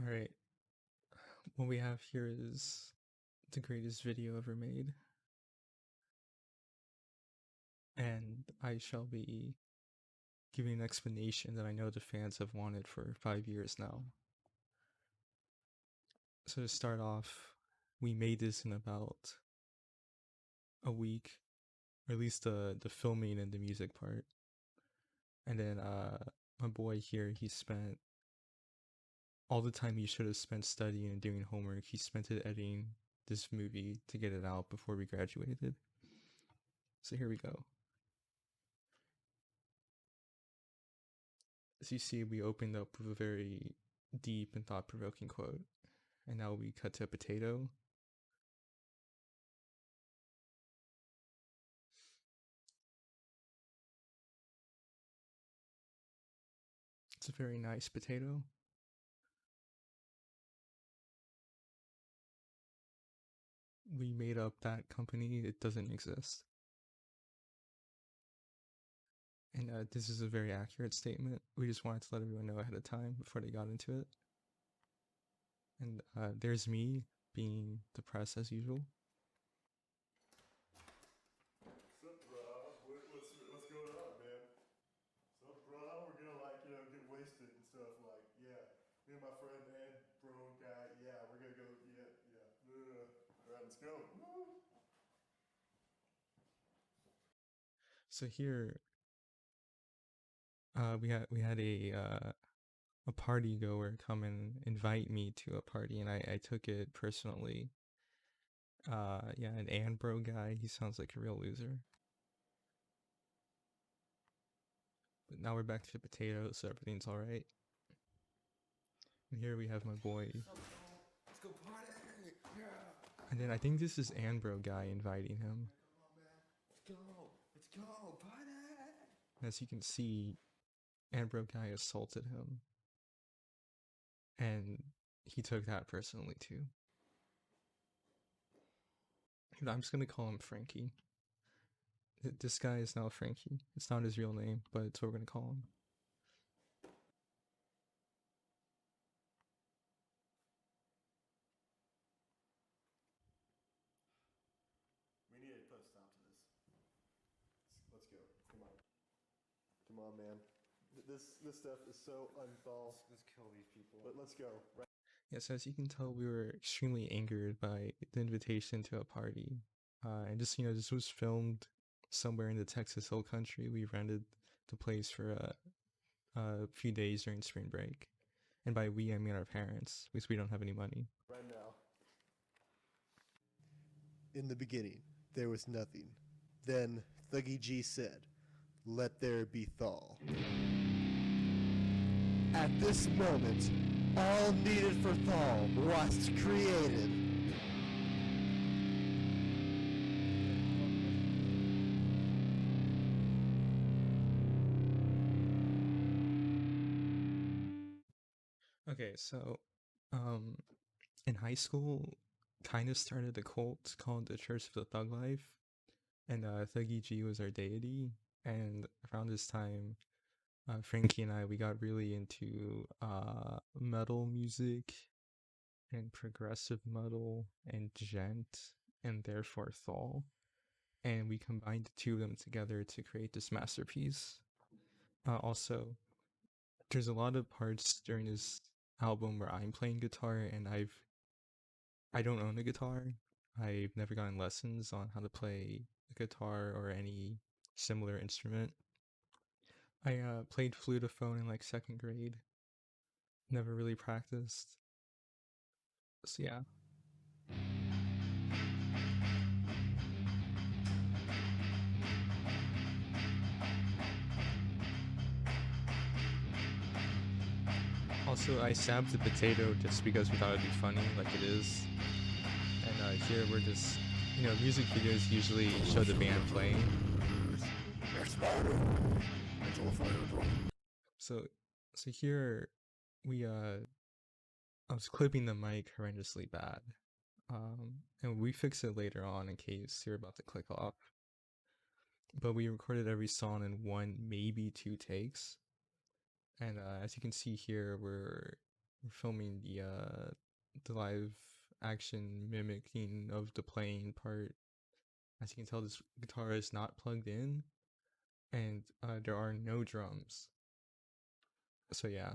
Alright, what we have here is the greatest video ever made, and I shall be giving an explanation that I know the fans have wanted for 5 years now. So to start off, we made this in about a week, or at least the filming and the music part. And then my boy here, he spent all the time he should have spent studying and doing homework, he spent it editing this movie to get it out before we graduated. So here we go. As you see, we opened up with a very deep and thought-provoking quote, and now we cut to a potato. It's a very nice potato. We made up that company, it doesn't exist. And this is a very accurate statement. We just wanted to let everyone know ahead of time before they got into it. And there's me being depressed as usual. What's up, bro? What's going on, man? What's up, bro? We're gonna get wasted and stuff. Like, yeah, me and my friend Ed, bro, guy. Yeah, we're gonna go. Yeah. All right, let's go. Woo! So here, we had a party goer come and invite me to a party, and I took it personally. Yeah, an Anbro guy, he sounds like a real loser. But now we're back to the potatoes, so everything's alright. And here we have my boy. Let's go party! Yeah! And then I think this is Anbro guy inviting him. Come on, man. Let's go, party! And as you can see, Anbro guy assaulted him. And he took that personally too. I'm just gonna call him Frankie. This guy is now Frankie. It's not his real name, but it's what we're gonna call him. We need to put a stop to this. Let's go. Come on, man. This stuff is so unthal. Let's kill these people. Let's go. Right. Yeah, so as you can tell, we were extremely angered by the invitation to a party. And just, this was filmed somewhere in the Texas Hill Country. We rented the place for a few days during spring break. And by we, I mean our parents, because we don't have any money. Right now. In the beginning, there was nothing. Then Thuggy-G said, "Let there be Thall." At this moment, all needed for Thall was created. Okay, so in high school, kind of started a cult called the Church of the Thug Life, and Thuggy-G was our deity. And around this time, Frankie and we got really into metal music and progressive metal and djent, and therefore Thall. And we combined the two of them together to create this masterpiece. Also, there's a lot of parts during this album where I'm playing guitar, and I don't own a guitar. I've never gotten lessons on how to play a guitar or any similar instrument. I played flutophone in like 2nd grade. Never really practiced. So yeah. Also, I stabbed the potato just because we thought it'd be funny, like it is. And here we're just, music videos usually show the band playing. So here we I was clipping the mic horrendously bad. And we fix it later on in case you're about to click off. But we recorded every song in 1, maybe 2 takes. And as you can see here, we're we're filming the live action mimicking of the playing part. As you can tell, this guitar is not plugged in, and there are no drums. So yeah.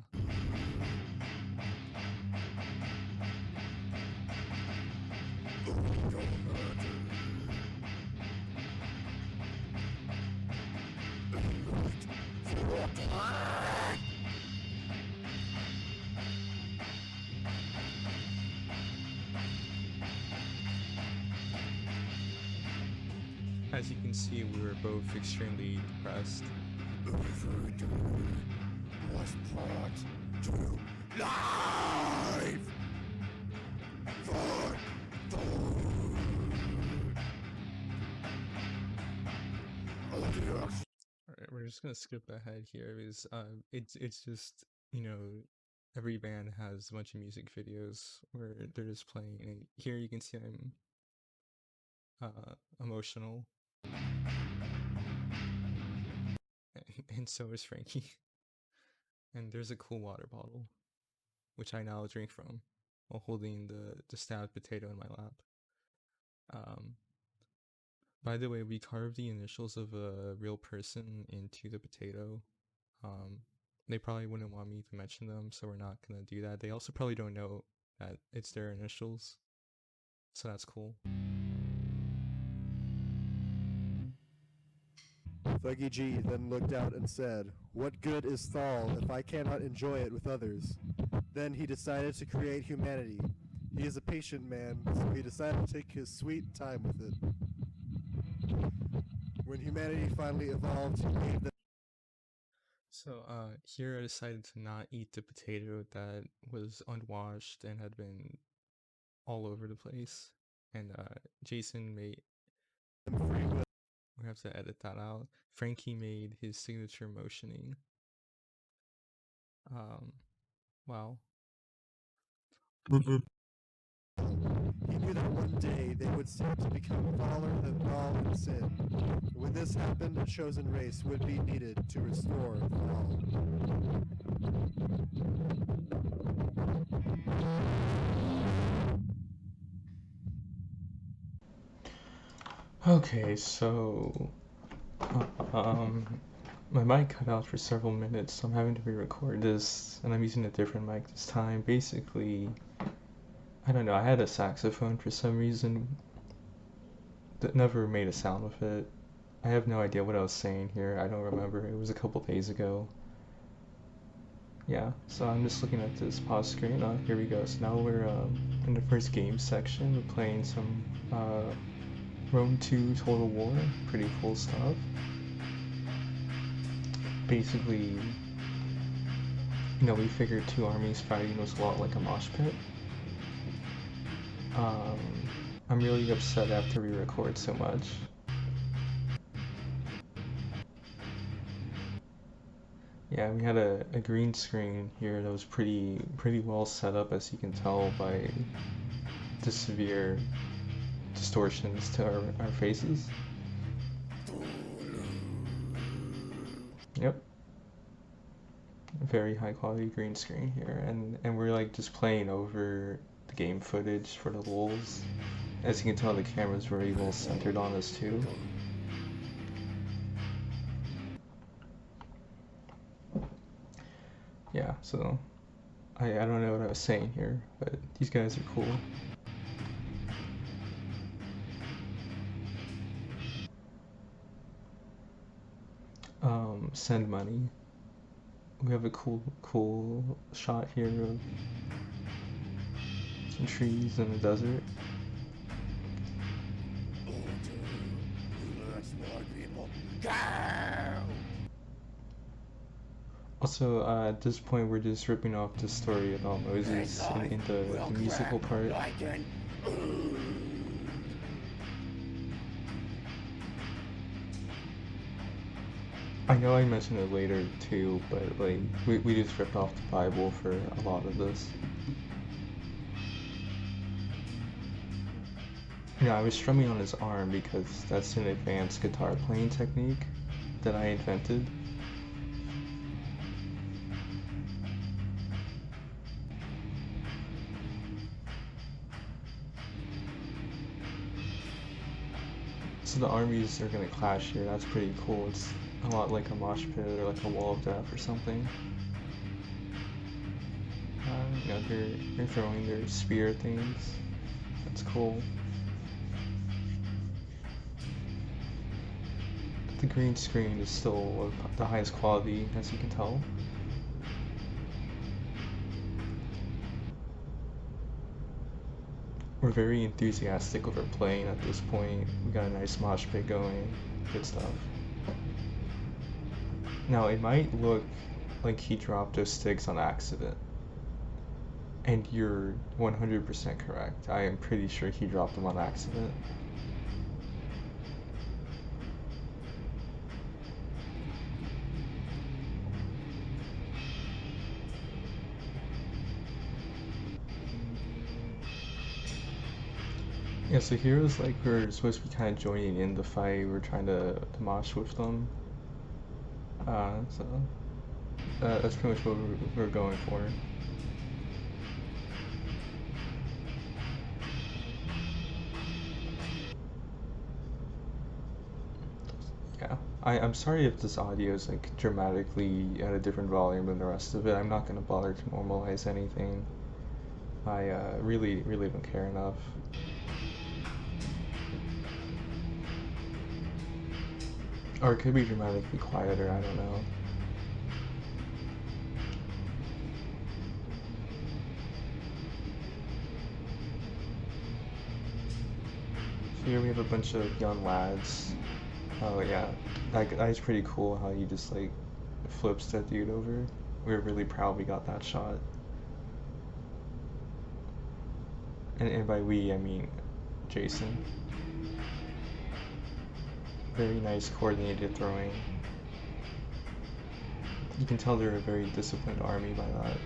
As you can see, we were both extremely depressed. Was brought to life for Alright, we're just gonna skip ahead here because it's just, you know, every band has a bunch of music videos where they're just playing, and here you can see I'm emotional, and so is Frankie. And there's a cool water bottle, which I now drink from, while holding the stabbed potato in my lap. By the way, we carved the initials of a real person into the potato. They probably wouldn't want me to mention them, so we're not gonna do that. They also probably don't know that it's their initials, so that's cool. Thuggy-G then looked out and said, "What good is Thall if I cannot enjoy it with others?" Then he decided to create humanity. He is a patient man, so he decided to take his sweet time with it. When humanity finally evolved, he made them. So here I decided to not eat the potato that was unwashed and had been all over the place. And Jason made, Free will. we have to edit that out. Frankie made his signature motioning. Wow. He knew that one day they would seem to become taller than Thall and sin. When this happened, a chosen race would be needed to restore Thall. Okay, so my mic cut out for several minutes, so I'm having to re-record this, and I'm using a different mic this time. Basically, I don't know, I had a saxophone for some reason that never made a sound with it. I have no idea what I was saying here. I don't remember. It was a couple days ago. Yeah, so I'm just looking at this pause screen. Here we go. So now we're in the first game section. We're playing some Rome 2 Total War. Pretty cool stuff. Basically, you know, we figured two armies fighting was a lot like a mosh pit. I'm really upset after we record so much. Yeah, we had a green screen here that was pretty well set up, as you can tell by the severe distortions to our faces. Yep. Very high quality green screen here, and we're like just playing over the game footage for the lulz. As you can tell, the camera's very well centered on us too. Yeah, so I don't know what I was saying here, but these guys are cool. Send money. We have a cool shot here of some trees in the desert. Also, at this point, we're just ripping off the story about Moses in the musical part. I know I mentioned it later too, but like we just ripped off the Bible for a lot of this. Yeah, I was strumming on his arm because that's an advanced guitar playing technique that I invented. So the armies are gonna clash here. That's pretty cool. It's a lot like a mosh pit or like a wall of death or something. They're throwing their spear things. That's cool. The green screen is still of the highest quality, as you can tell. We're very enthusiastic over playing at this point. We got a nice mosh pit going. Good stuff. Now, it might look like he dropped those sticks on accident. And you're 100% correct. I am pretty sure he dropped them on accident. Yeah, so heroes like we're supposed to be kind of joining in the fight. We're trying to mosh with them. So that's pretty much what we're going for. Yeah, I'm sorry if this audio is like dramatically at a different volume than the rest of it. I'm not gonna bother to normalize anything. I really don't care enough. Or it could be dramatically quieter, I don't know. Here we have a bunch of young lads. Oh yeah, that is pretty cool how he just like flips that dude over. We were really proud we got that shot. And by we, I mean Jason. Very nice coordinated throwing. You can tell they're a very disciplined army by that.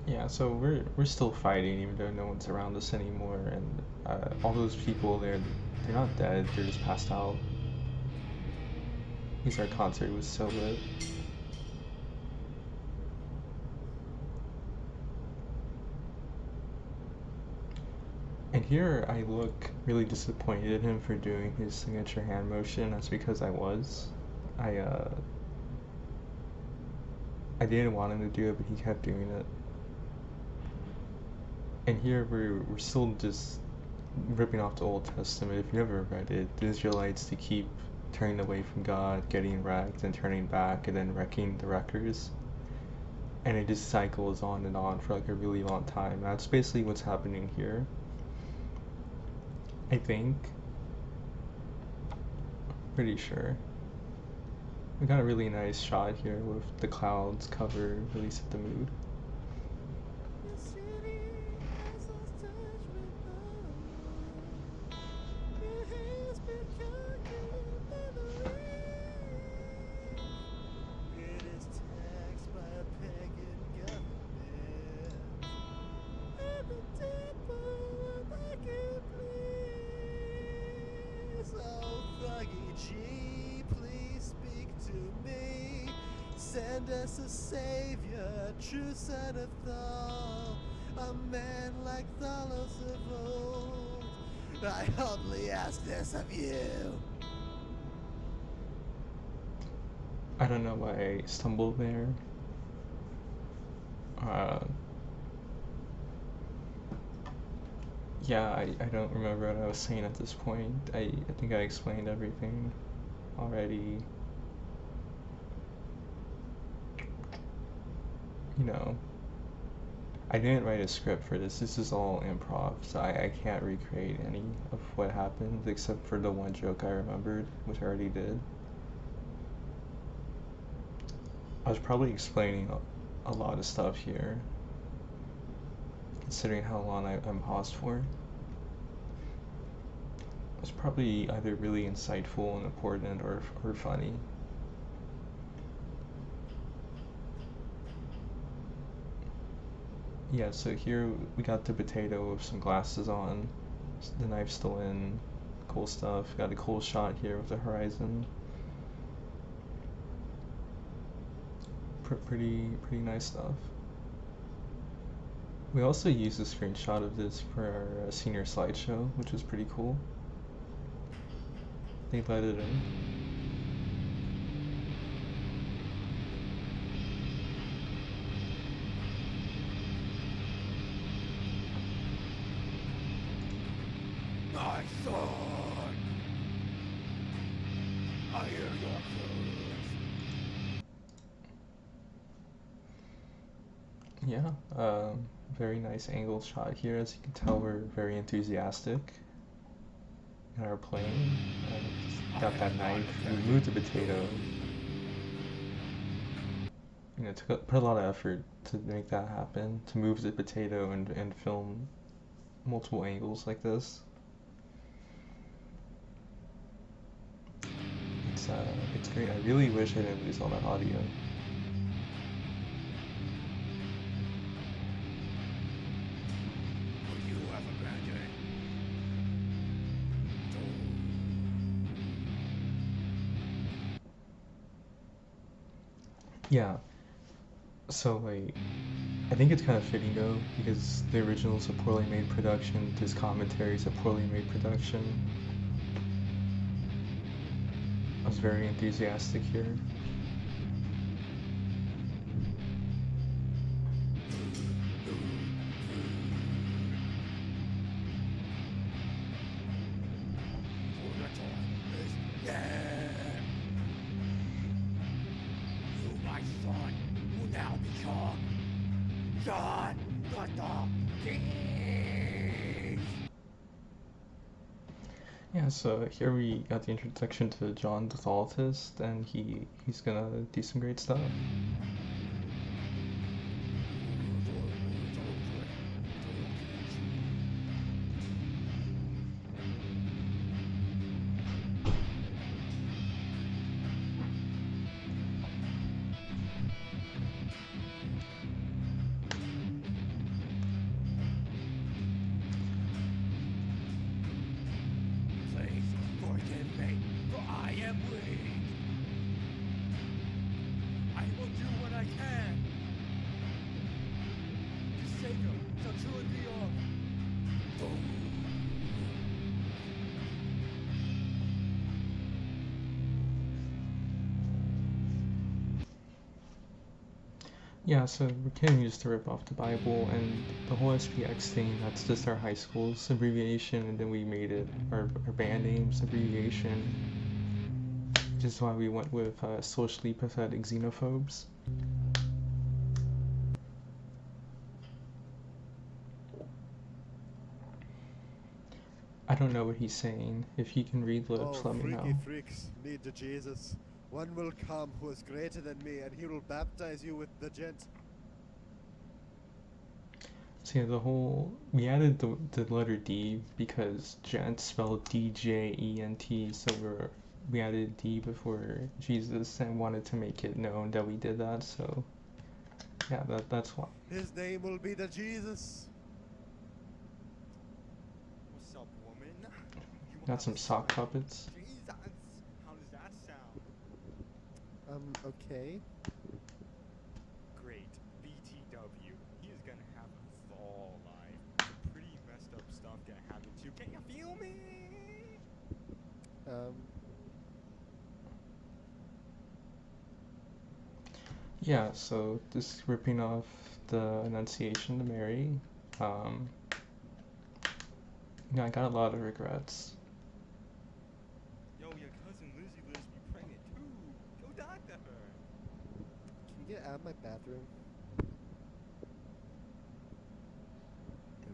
Yeah, so we're still fighting even though no one's around us anymore, and all those people they're not dead, they're just passed out. At least our concert was so lit. And here I look really disappointed in him for doing his signature hand motion. That's because I was. I didn't want him to do it, but he kept doing it. And here we're still just ripping off the Old Testament. If you never read it, the Israelites to keep turning away from God, getting wrecked, and turning back, and then wrecking the wreckers. And it just cycles on and on for like a really long time. That's basically what's happening here. I think. Pretty sure. We got a really nice shot here with the clouds cover, really set the mood. Thuggy-G, please speak to me. Send us a savior, true son of Thall, a man like Thallos of old. I humbly ask this of you. I don't know why I stumbled there. Yeah, I don't remember what I was saying at this point. I think I explained everything already. You know, I didn't write a script for this. This is all improv, so I can't recreate any of what happened except for the one joke I remembered, which I already did. I was probably explaining a lot of stuff here, considering how long I'm paused for. It was probably either really insightful and important or funny. Yeah, so here we got the potato with some glasses on, the knife still in, cool stuff. Got a cool shot here with the horizon. Pretty nice stuff. We also used a screenshot of this for our senior slideshow, which was pretty cool. They let it in. My son! I hear your cries. Yeah, very nice angled shot here. As you can tell, we're very enthusiastic in our playing. Got that knife. We moved the potato. You know, put a lot of effort to make that happen. To move the potato and film multiple angles like this. It's great. I really wish I didn't lose all that audio. You have abandoned. Yeah. So like, I think it's kind of fitting though, because the original's a poorly made production. This commentary is a poorly made production. I was very enthusiastic here. You, my son, will now become John the King. Yeah, so here we got the introduction to John the Thallist, and he's gonna do some great stuff. Please forgive me, for I am weak. I will do what I can to save him from truly beyond. Yeah, so we're continuing to rip off the Bible, and the whole SPX thing, that's just our high school's abbreviation, and then we made it our band name's abbreviation, which is why we went with socially pathetic xenophobes. I don't know what he's saying. If you can read lips, Oh, let me freaky know. freaks, lead to Jesus. One will come who is greater than me, and he will baptize you with the gent. So yeah, we added the letter D because gent spelled D-J-E-N-T, so we added D before Jesus and wanted to make it known that we did that, so yeah, that's why. His name will be the Jesus. What's up, woman? You Got have some a sock son? puppets. Jesus! How does that sound? Okay. Great. BTW. He is gonna have a Thall life. Some pretty messed up stuff gonna happen too. Can you feel me? Yeah, so just ripping off the Annunciation to Mary. Um, I got a lot of regrets. Yo, your cousin Lizzie lives be pregnant too. Go doctor her. Can you get out of my bathroom?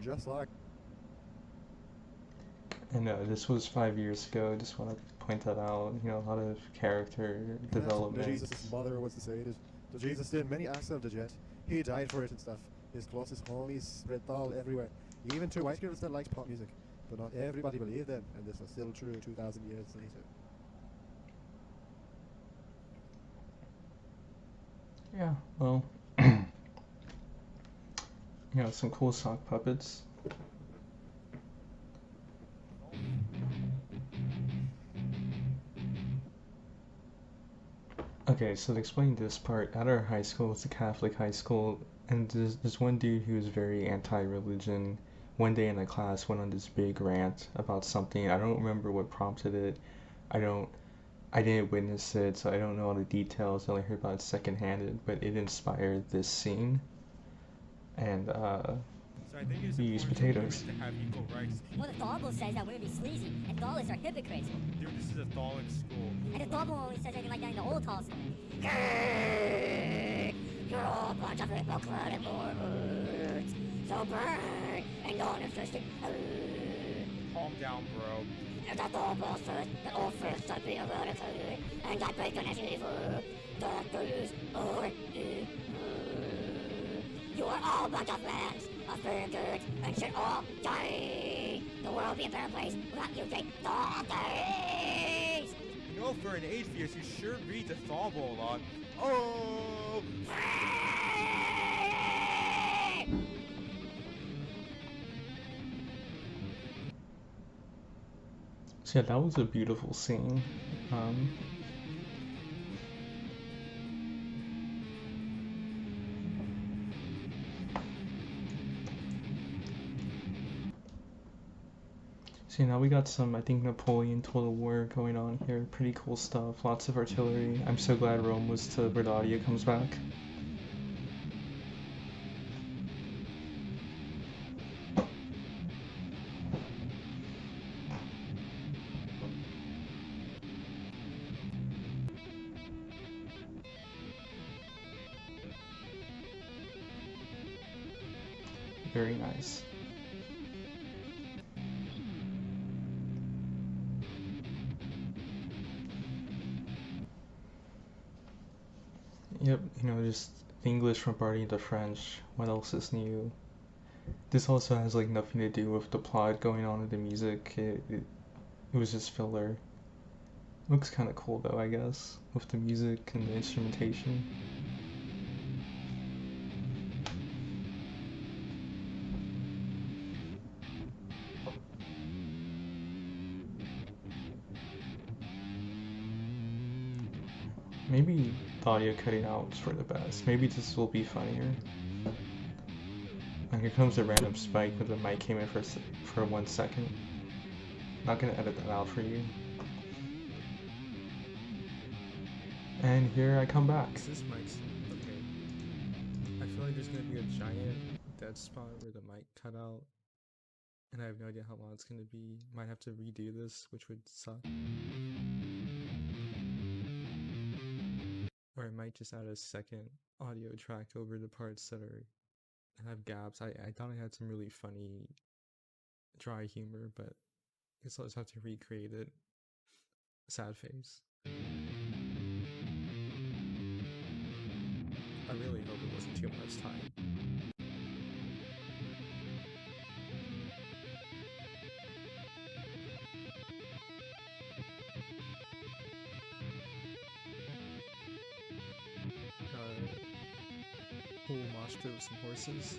Just like. And this was 5 years ago. Just want to point that out. You know, a lot of character development. Jesus' mother was decided. So Jesus did many acts of the jet. He died for it and stuff. His closest homies spread Thall everywhere. Even two white girls that liked pop music. But not everybody believed them, and this was still true 2,000 years later. Yeah, well, You know, some cool sock puppets. Okay, so to explain this part, at our high school, it's a Catholic high school, and there's one dude who was very anti-religion. One day in the class went on this big rant about something. I don't remember what prompted it. I don't I didn't witness it, so I don't know all the details. I only heard about it secondhand, but it inspired this scene. And So I think it's we use important for women potatoes. to have equal rights. Well, the Thall says that women be sleazy, and Thallists are hypocrites. Dude, this is a Thallic school. And the Thall only says anything like that in the old Thall. You're all a bunch of hypocritic Mormons. So burn and non-existent. Calm down, bro. And the Thall says that all fish should be eradicated, and that bacon is evil. That these are evil. You are all a bunch of fans, of figures, and should all die. The world would be a better place without using Thuggy-Gs. You know, for an atheist, you sure read the Thall a lot. Oh! So yeah, that was a beautiful scene. So now we got some, I think, Napoleon Total War going on here. Pretty cool stuff. Lots of artillery. I'm so glad Rome was to where the audio comes back. Very nice. Yep, you know, just English from party to French. What else is new? This also has like nothing to do with the plot going on in the music. It was just filler. Looks kind of cool though, I guess, with the music and the instrumentation. Maybe the audio cutting out was for the best. Maybe this will be funnier. And here comes a random spike where the mic came in for 1 second. Not gonna edit that out for you. And here I come back. Is this mic's okay? I feel like there's gonna be a giant dead spot where the mic cut out, and I have no idea how long it's gonna be. Might have to redo this, which would suck. Or I might just add a second audio track over the parts that have gaps. I thought I had some really funny dry humor, but I guess I'll just have to recreate it. Sad face. I really hope it wasn't too much time. Cool mosh pit with some horses.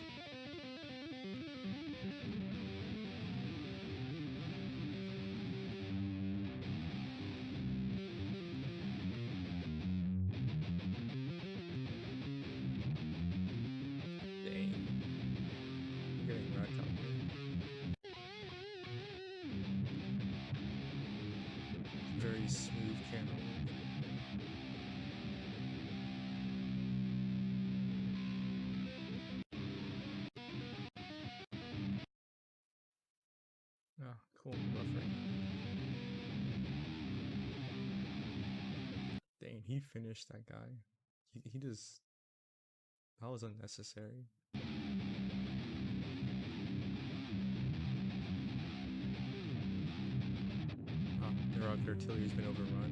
Dang. I'm getting wrecked out here. Very smooth camera work. Ah, cool buffering. Dang, he finished that guy. He just... That was unnecessary. Their artillery's been overrun.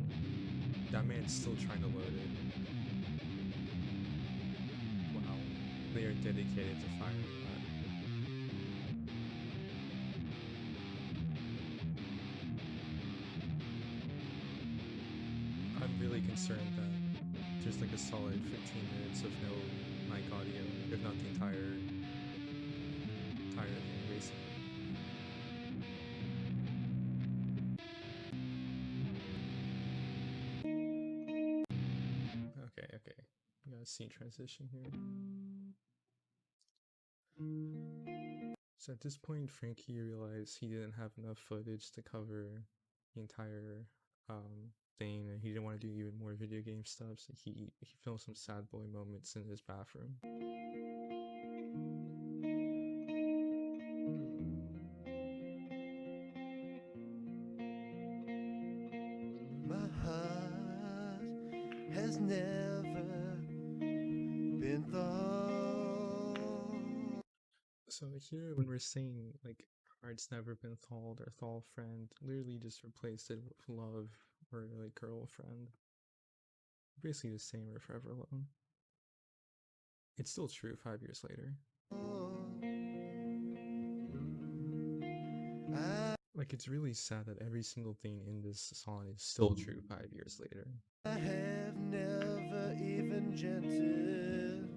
That man's still trying to load it. Wow. They are dedicated to firing that. I'm really concerned that there's like a solid 15 minutes of no mic audio, if not the entire basically. Okay. We got a scene transition here. So at this point, Frankie realized he didn't have enough footage to cover the entire thing, and he didn't want to do even more video game stuff. So he filmed some sad boy moments in his bathroom. My heart has never been thawed. So here, when we're saying like heart's never been thawed or Thall friend, literally just replaced it with love or like girlfriend. Basically the same or forever alone. It's still true 5 years later. Like, it's really sad that every single thing in this song is still true 5 years later. I have never even jested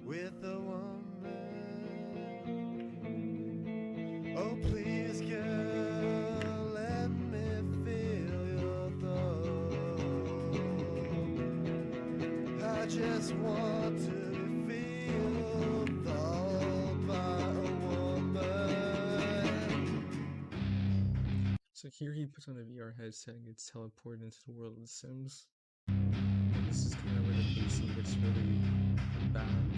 with a woman. Oh, please, girl, let me feel your thought. I just want to feel thought by a woman. So here he puts on a VR headset and gets teleported into the world of The Sims. This is kind of where the pacing gets really bad.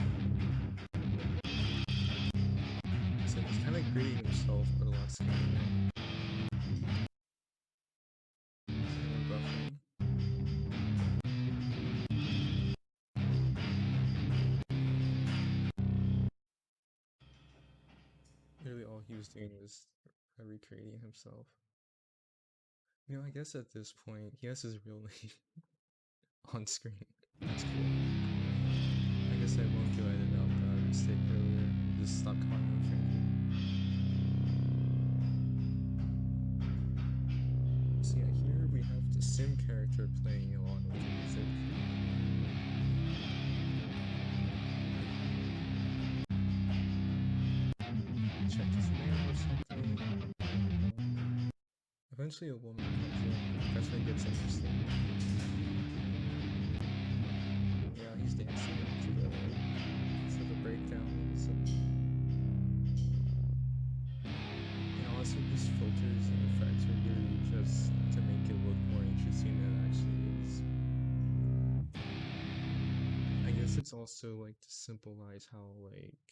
So he's kind of creating himself, but a lot scarier. Buffering. Really all he was doing was recreating himself. You know, I guess at this point, he has his real name on screen. That's cool. I guess I won't go edit out that mistake earlier. Just stop calling him Frankie. So yeah, here we have the Sim character playing along with the music. Check his mail or something. Eventually a woman comes in. That's when it gets interesting. Yeah, he's dancing to the breakdowns. And also these filters and effects are really just to make it look more interesting than it actually is. I guess it's also like to symbolize how like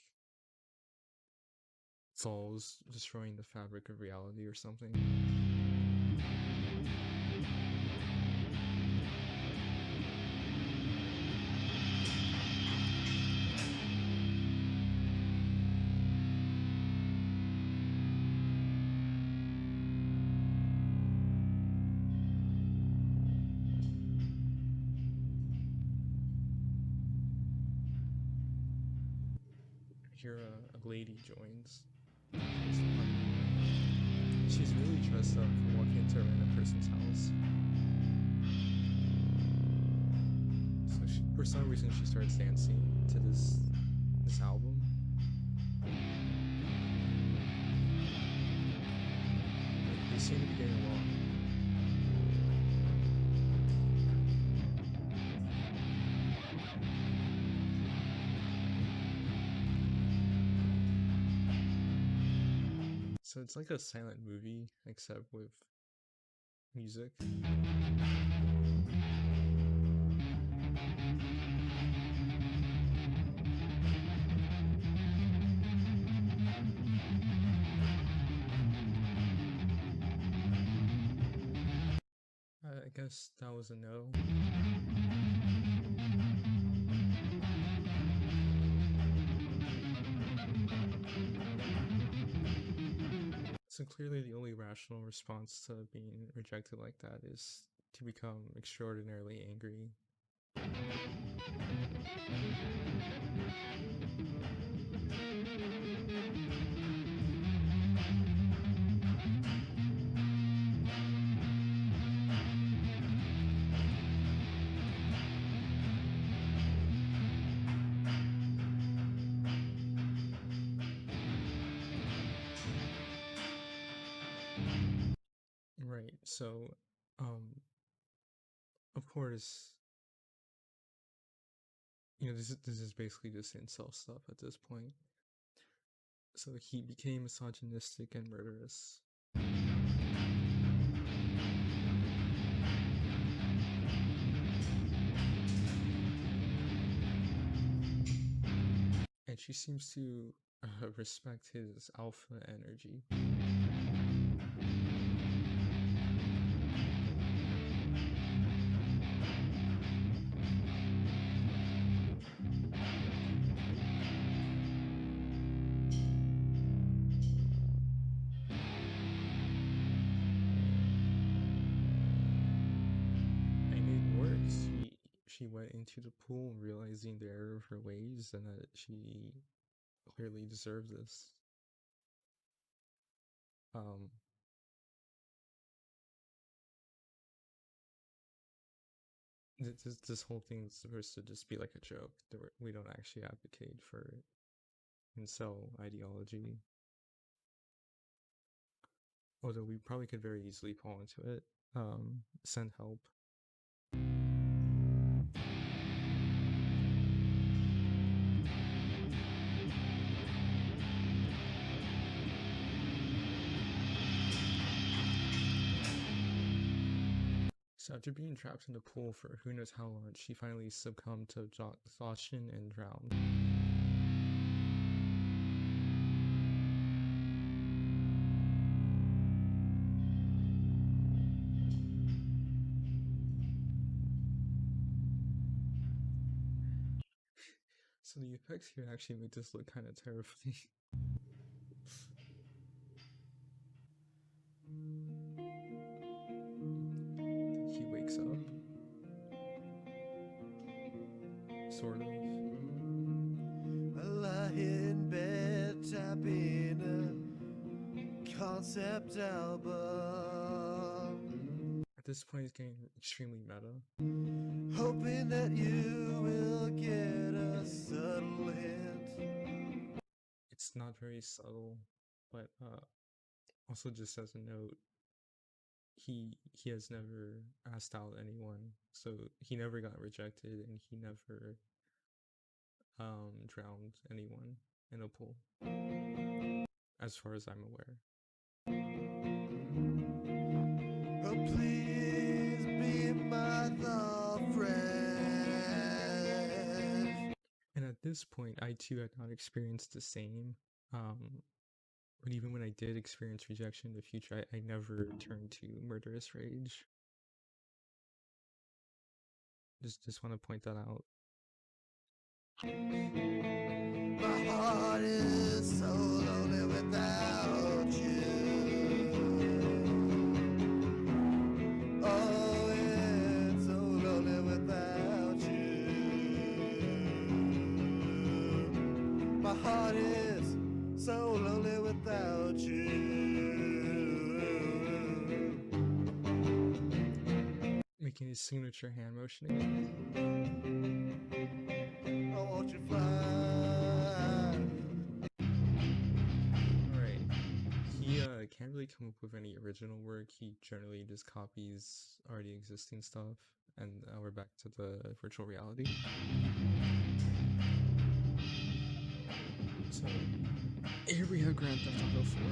Thall's destroying the fabric of reality or something. Here a lady joins. She's really dressed up for walking into a random person's house. So for some reason she starts dancing to this album. They seem to be getting along. So it's like a silent movie, except with music. I guess that was a no. So clearly the only rational response to being rejected like that is to become extraordinarily angry. So, um, of course, this is basically just incel stuff at this point. So he became misogynistic and murderous. And she seems to respect his alpha energy. And it works. She went into the pool realizing the error of her ways and that she clearly deserved this. This whole thing's supposed to just be like a joke. We don't actually advocate for incel ideology. Although we probably could very easily fall into it. Send help. So after being trapped in the pool for who knows how long, she finally succumbed to exhaustion and drowned. So the effects here actually make this look kind of terrifying. He wakes up. Sort of. I lie in bed tapping a concept album, At this point, it's getting extremely meta. hoping that you will get a subtle hint. It's not very subtle, but also just as a note, he has never asked out anyone, so he never got rejected, and he never drowned anyone in a pool, as far as I'm aware. Oh, please be my thought friend. And at this point, I too had not experienced the same. But even when I did experience rejection in the future, I never turned to murderous rage. Just want to point that out. My heart is so lonely without you. Oh, it's so lonely without you. My heart is so lonely without you. Making his signature hand motion again. Oh, won't you fly? Alright. He can't really come up with any original work. He generally just copies already existing stuff. And we're back to the virtual reality. So here we have Grand Theft Auto 4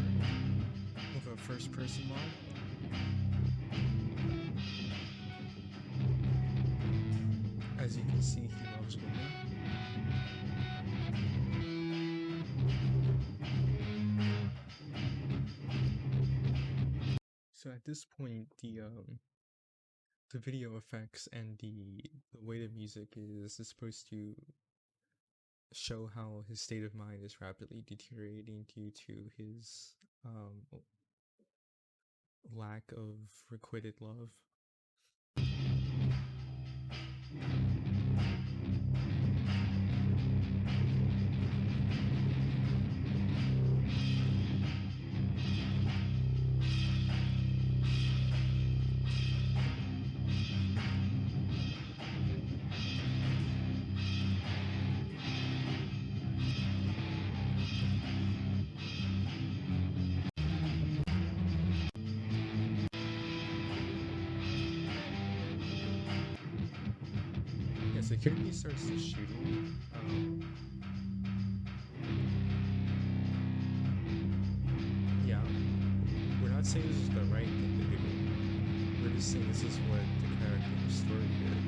with a first-person mod. As you can see, he loves women. So at this point, the video effects and the way the music is supposed to show how his state of mind is rapidly deteriorating due to his lack of requited love. Security starts the shooting. Yeah, we're not saying this is the right thing to do. We're just saying this is what the character in the story did.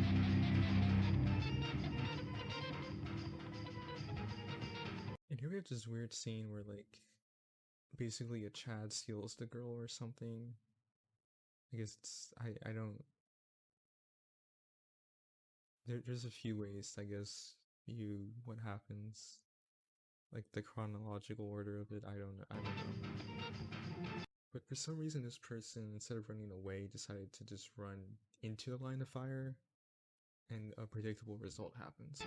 And here we have this weird scene where, like, basically a Chad steals the girl or something. I guess it's I don't. There's a few ways, I guess, view what happens. Like the chronological order of it, I don't know. But for some reason, this person, instead of running away, decided to just run into the line of fire, and a predictable result happens.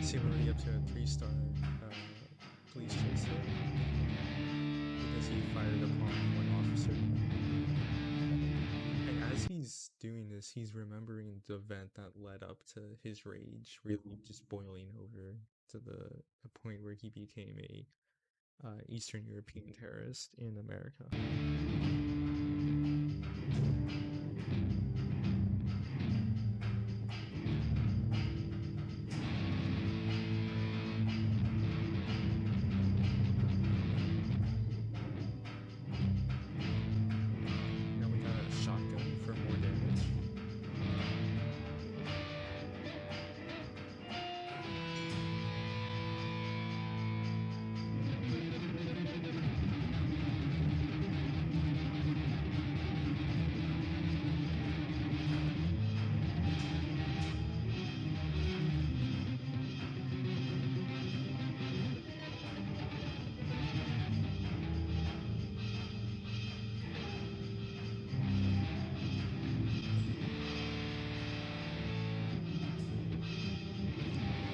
See, we're already up to a 3-star police chase here, because he fired upon one officer. And as he's doing this, he's remembering the event that led up to his rage really just boiling over to the point where he became a Eastern European terrorist in America. Now we got a shotgun for more damage.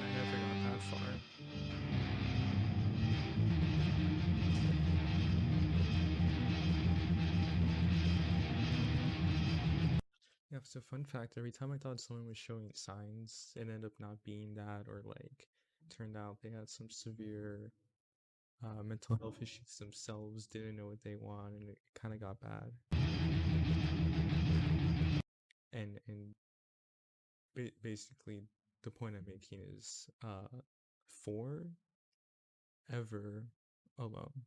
I never got that far. Yeah, so fun fact, every time I thought someone was showing signs, it ended up not being that, or like, turned out they had some severe mental health issues themselves, didn't know what they want, and it kind of got bad. And basically, the point I'm making is, for ever alone.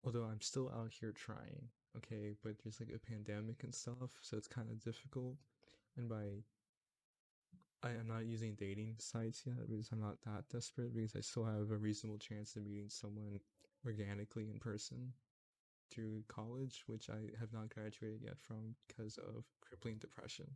Although I'm still out here trying, okay, but there's like a pandemic and stuff, so it's kind of difficult. And I'm not using dating sites yet because I'm not that desperate, because I still have a reasonable chance of meeting someone organically in person through college, which I have not graduated yet from because of crippling depression.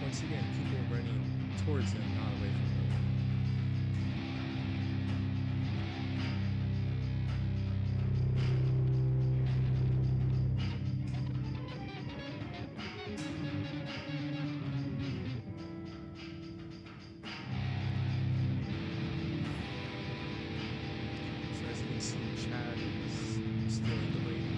Once again, people running towards him, not away from him. So as you can see, Chad is stealing the lady.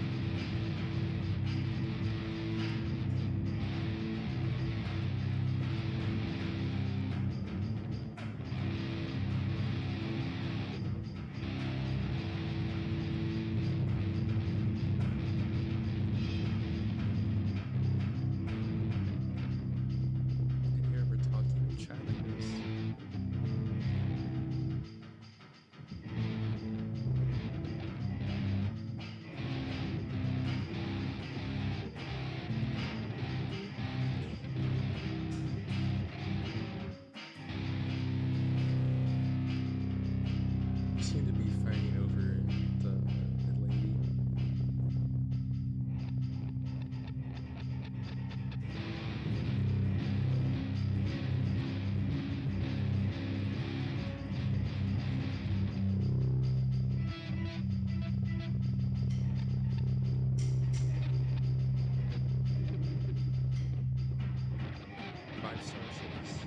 5 stars at least.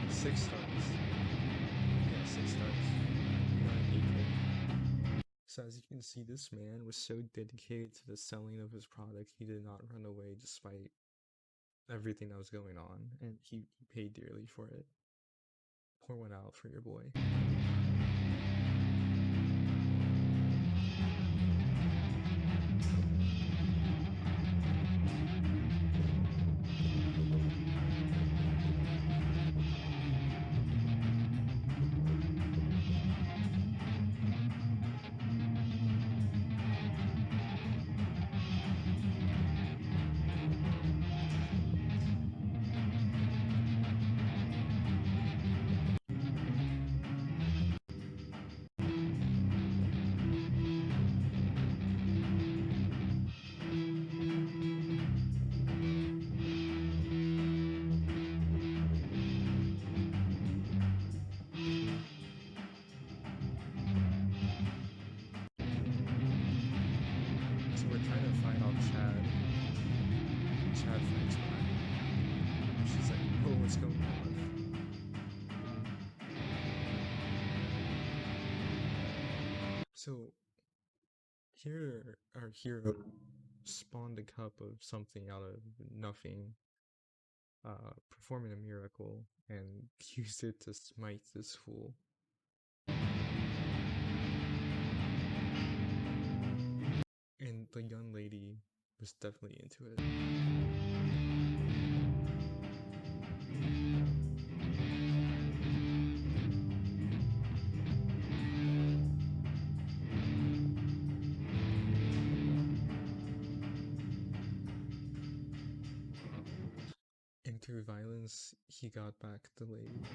Or 6 stars. Yeah, 6 stars. You got an 8K. So as you can see, this man was so dedicated to the selling of his product, he did not run away despite everything that was going on, and he paid dearly for it. Pour one out for your boy. So we're trying to fight off Chad. Chad fights back. She's like, oh, what's going on? So here our hero spawned a cup of something out of nothing, performing a miracle, and used it to smite this fool. And the young lady was definitely into it. And through violence, he got back the lady.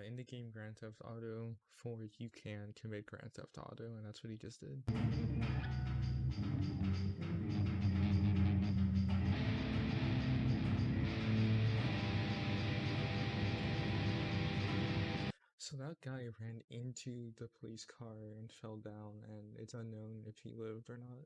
In the game Grand Theft Auto 4, you can commit Grand Theft Auto, and that's what he just did. So that guy ran into the police car and fell down, and it's unknown if he lived or not.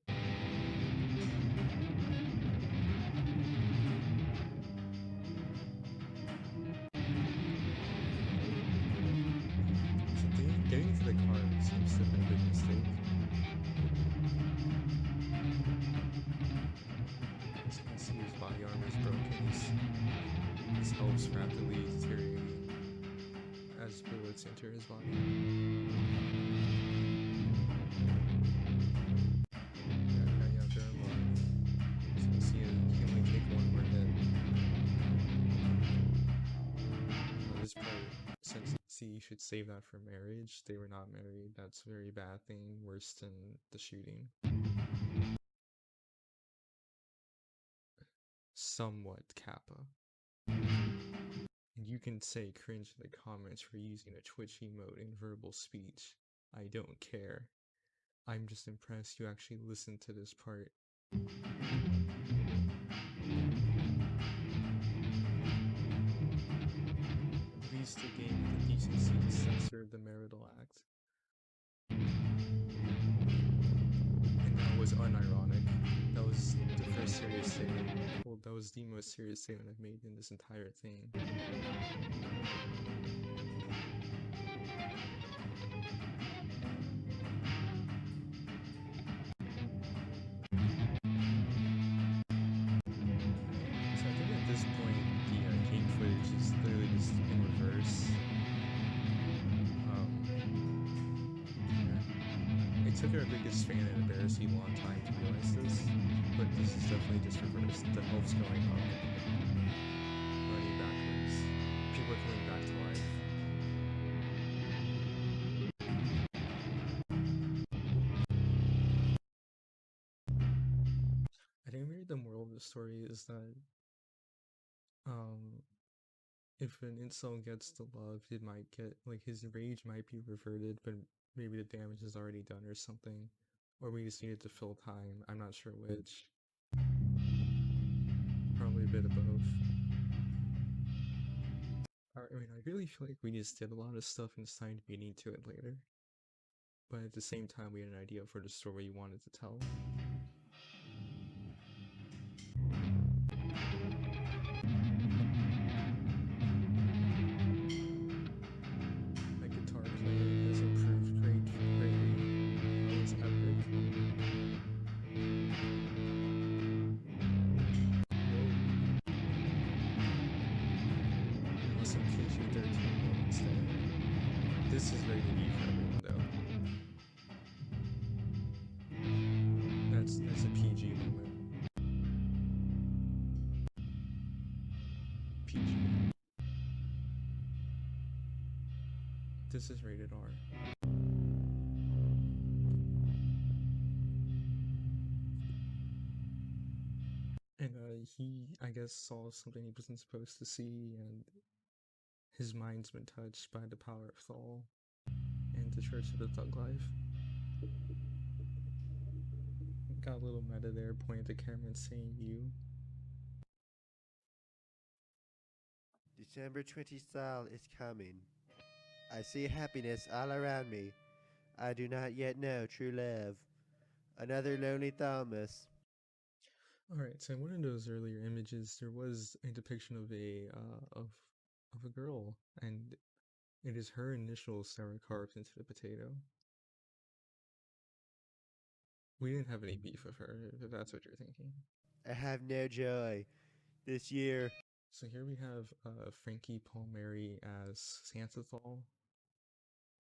Getting to the car seems to have been a big mistake. As you can see, his body armor is broken. His health's rapidly deteriorating as bullets enter his body. Yeah, they're alive. As you can see, he can only take one more hit. This part, since you should save that for marriage, they were not married. That's a very bad thing, worse than the shooting. Somewhat Kappa. And you can say cringe in the comments for using a Twitch emote in verbal speech. I don't care. I'm just impressed you actually listened to this part. Leads the game with the decency to censor the marital act. And that was unironic. That was the first serious statement. Well, that was the most serious statement I've made in this entire thing. So I think at this point, the game footage is literally just in reverse. It took took our biggest fan an embarrassingly long time to realize this, but this is definitely just reversed. The health's going up, running backwards. People are coming back to life. I think maybe the moral of the story is that um if an incel gets the love, it might get like his rage might be reverted, but maybe the damage is already done or something. Or we just needed to fill time. I'm not sure which. Probably a bit of both. I mean, I really feel like we just did a lot of stuff and decided to be neat to it later. But at the same time, we had an idea for the story you wanted to tell. My guitar playing has improved greatly. That was epic. Whoa. Some PG-13 moments there. This is rated E for everyone, though. That's a PG moment. PG. This is rated R. And he, I guess, saw something he wasn't supposed to see, and his mind's been touched by the power of Thall and the Church of the Thug Life. Got a little meta there, pointing at the camera and saying you. December 20th Thall is coming. I see happiness all around me. I do not yet know true love. Another lonely Thomas. Alright, so in one of those earlier images, there was a depiction of a girl, and it is her initials that were carved into the potato. We didn't have any beef with her, if that's what you're thinking. I have no joy. This year. So here we have Frankie Palmieri as Santa Thall,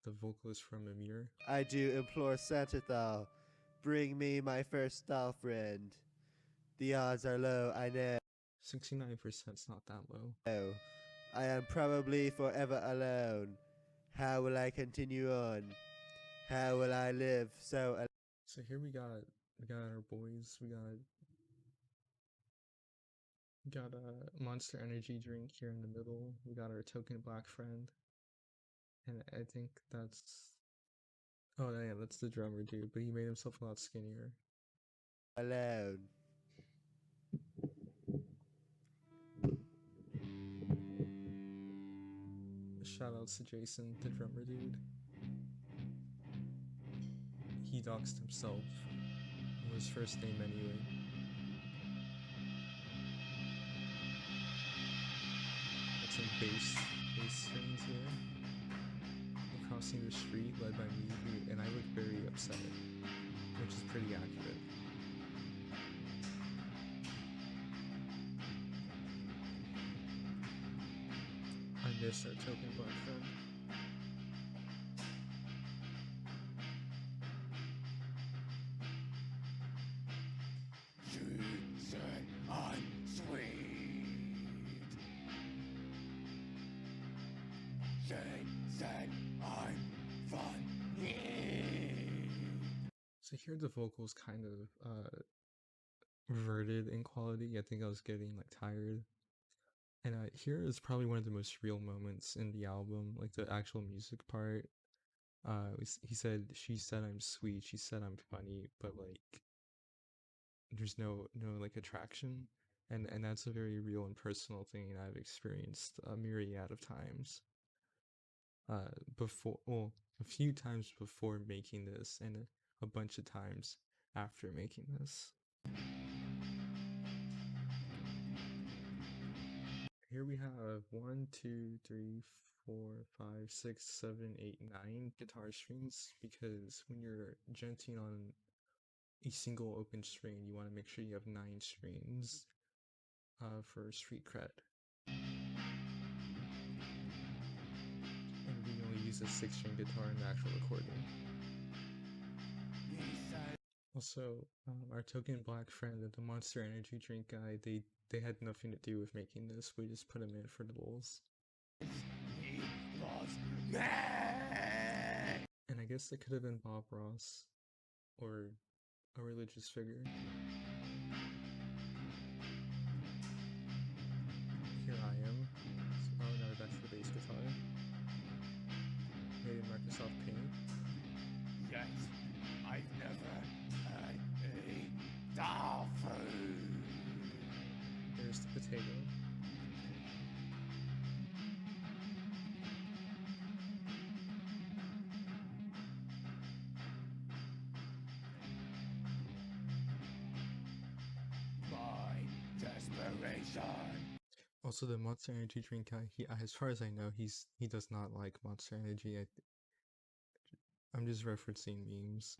the vocalist from Amir. I do implore Santa Thall, bring me my first Thall friend. The odds are low, I know. 69%'s not that low. I am probably forever alone. How will I continue on? How will I live so alone? So here we got our boys. We got a Monster Energy drink here in the middle. We got our token black friend, and I think that's yeah, that's the drummer dude, but he made himself a lot skinnier. Alone. Shoutouts to Jason, the drummer dude. He doxed himself. It was his first name anyway. Got some bass strings here. We're crossing the street led by me, and I look very upset, which is pretty accurate. I miss our token black friend. So here the vocals kind of reverted in quality. I think I was getting like tired. And here is probably one of the most real moments in the album, like the actual music part. He said, "She said I'm sweet, she said I'm funny, but like there's no like attraction." And that's a very real and personal thing I've experienced a myriad of times. A few times before making this, and a bunch of times after making this. Here we have 1, 2, 3, 4, 5, 6, 7, 8, 9 guitar strings, because when you're genting on a single open string, you want to make sure you have 9 strings for street cred. And we only use a 6-string guitar in the actual recording. Also, our token black friend and the Monster Energy drink guy, they had nothing to do with making this. We just put him in for the lulz. And I guess it could have been Bob Ross or a religious figure. Here I am. Oh no, that's the bass guitar. Made in Microsoft Paint. Yes, I've never had a Thall food. There's the potato. My desperation. Also, the Monster Energy drink guy, as far as I know, he does not like Monster Energy. I'm just referencing memes.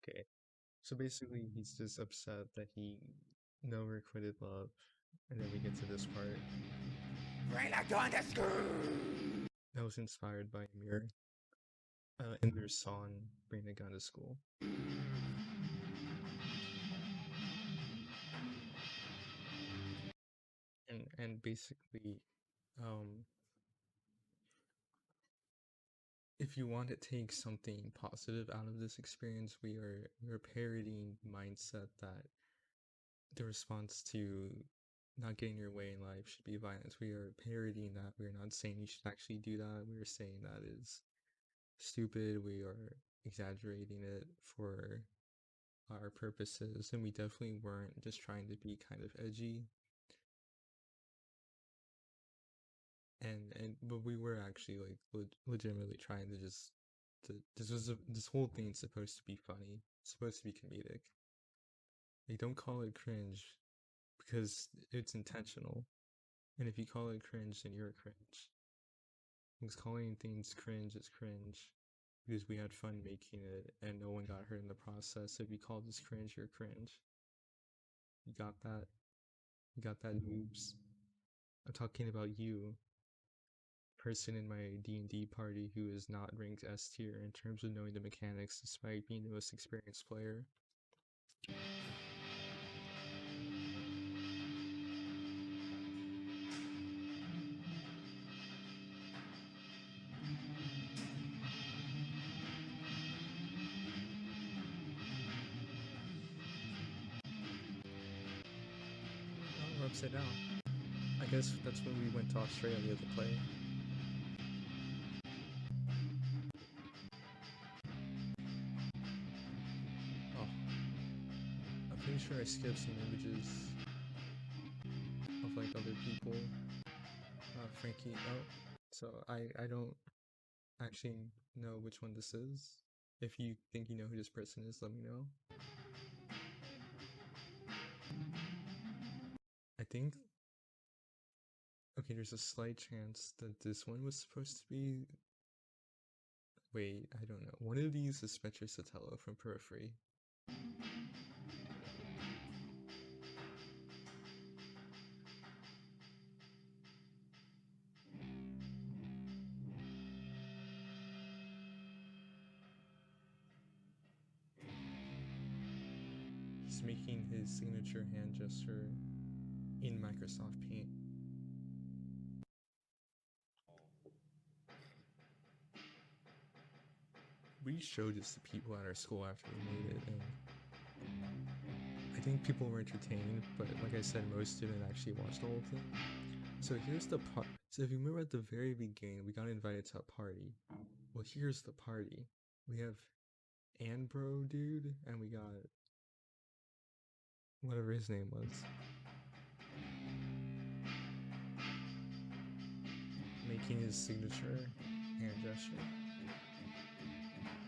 Okay, so basically he's just upset that he no requited love, and then we get to this part. That was inspired by Mir in their song "Bring the Gun to School." And basically, if you want to take something positive out of this experience, we're parodying the mindset that the response to not getting your way in life should be violence. We are parodying that. We are not saying you should actually do that. We are saying that is stupid. We are exaggerating it for our purposes, and we definitely weren't just trying to be kind of edgy. But we were actually like legitimately trying to just this whole thing's supposed to be funny. It's supposed to be comedic. They don't call it cringe because it's intentional. And if you call it cringe, then you're cringe. Because calling things cringe is cringe because we had fun making it and no one got hurt in the process. If you call this cringe, you're cringe. You got that? You got that, noobs? I'm talking about you, person in my D&D party who is not ranked S tier in terms of knowing the mechanics despite being the most experienced player. Oh, we're upside down. I guess that's when we went to Australia to play. Oh. I'm pretty sure I skipped some images of like other people. Frankie. Oh. So I don't actually know which one this is. If you think you know who this person is, let me know. I think... Okay, there's a slight chance that this one was supposed to be... Wait, I don't know. One of these is Spencer Sotelo from Periphery. He's making his signature hand gesture in Microsoft Paint. We showed this to people at our school after we made it, and I think people were entertained, but like I said, most didn't actually watch the whole thing. So here's the part. So if you remember at the very beginning, we got invited to a party. Well, here's the party. We have Anbro dude, and we got whatever his name was. Making his signature hand gesture.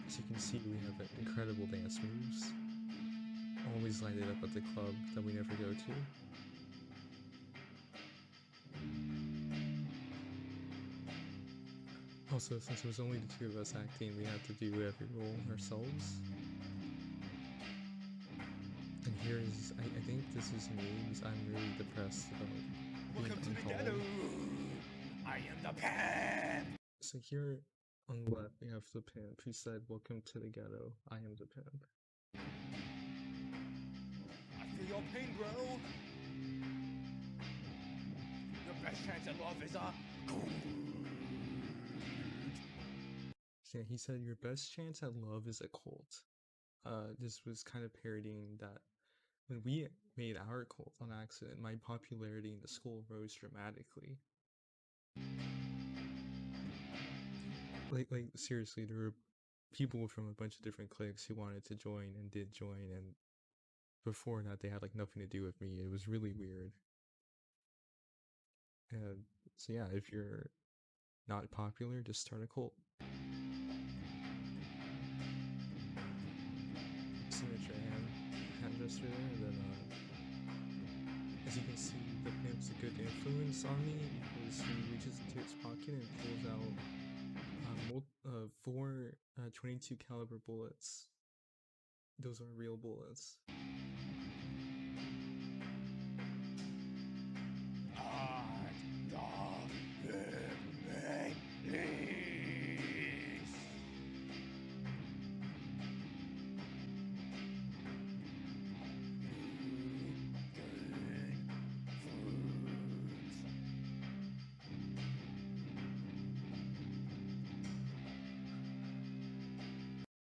As you can see, we have incredible dance moves. Always light it up at the club that we never go to. Also, since it was only the two of us acting, we had to do every role ourselves. And here's, I think this is me because I'm really depressed about being Welcome to the Thall. ghetto. I am the pimp. So here on the left we have the pimp who said, "Welcome to the ghetto. I am the pimp." I feel your pain, bro. Your best chance at love is a. So yeah, he said, "Your best chance at love is a cult." This was kind of parodying that when we made our cult on accident, my popularity in the school rose dramatically. Like seriously, there were people from a bunch of different cliques who wanted to join and did join, and before that they had like nothing to do with me. It was really weird. And so yeah, if you're not popular, just start a cult. Signature hand gesture there, and then as you can see, the pimp's a good influence on me because he reaches into his pocket and pulls out four 22 caliber bullets. Those are real bullets.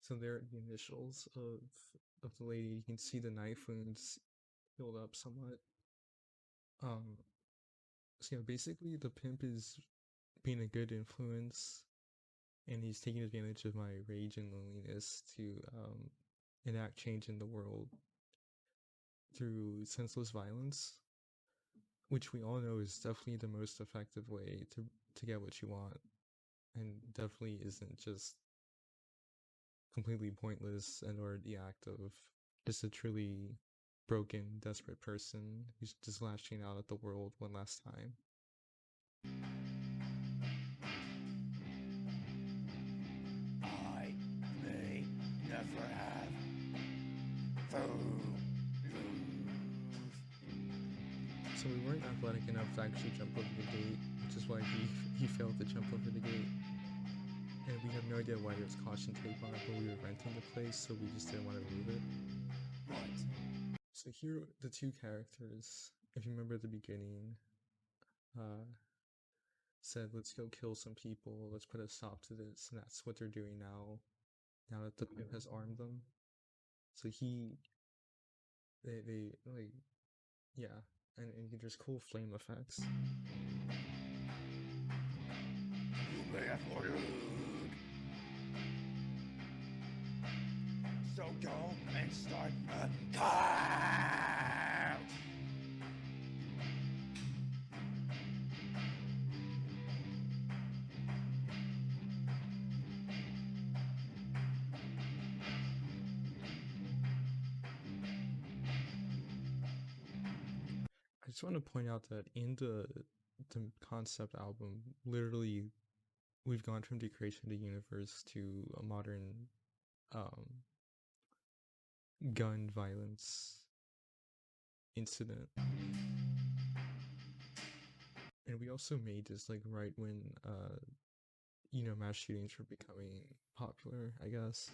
So there are the initials of the lady. You can see the knife wounds healed up somewhat. So yeah, basically the pimp is being a good influence, and he's taking advantage of my rage and loneliness to enact change in the world through senseless violence, which we all know is definitely the most effective way to get what you want, and definitely isn't just completely pointless and or the act of just a truly broken, desperate person who's just lashing out at the world one last time. I may never have food. So we weren't athletic enough to actually jump over the gate, which is why he failed to jump over the gate. And we have no idea why there was caution tape on it, but we were renting the place, so we just didn't want to move it. What? So here, the two characters, if you remember at the beginning, said, "Let's go kill some people, let's put a stop to this," and that's what they're doing now that the pimp has armed them. So they like, yeah, and there's cool flame effects. You may have ordered. So go and start a cult. I just want to point out that in the concept album, literally, we've gone from the creation of the universe to a modern gun violence incident. And we also made this like right when mass shootings were becoming popular, I guess.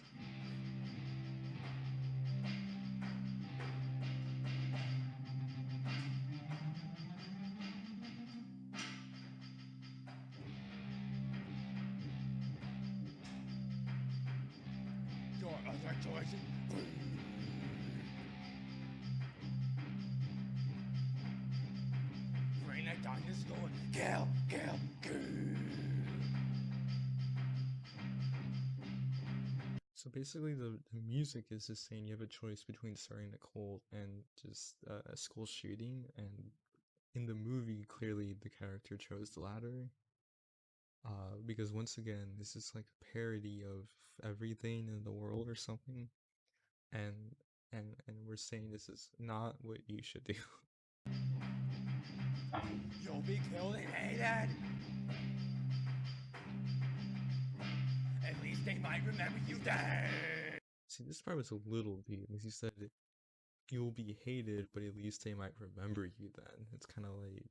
Your other choices. Bring it down this going. Kill, kill, kill. So basically, the music is just saying you have a choice between starting a cult and just a school shooting, and in the movie, clearly the character chose the latter. Because once again, this is like a parody of everything in the world or something, and we're saying this is not what you should do. You'll be killed and hated. they might remember you then. See, this part was a little deep, because he said you'll be hated, but at least they might remember you then. It's kind of like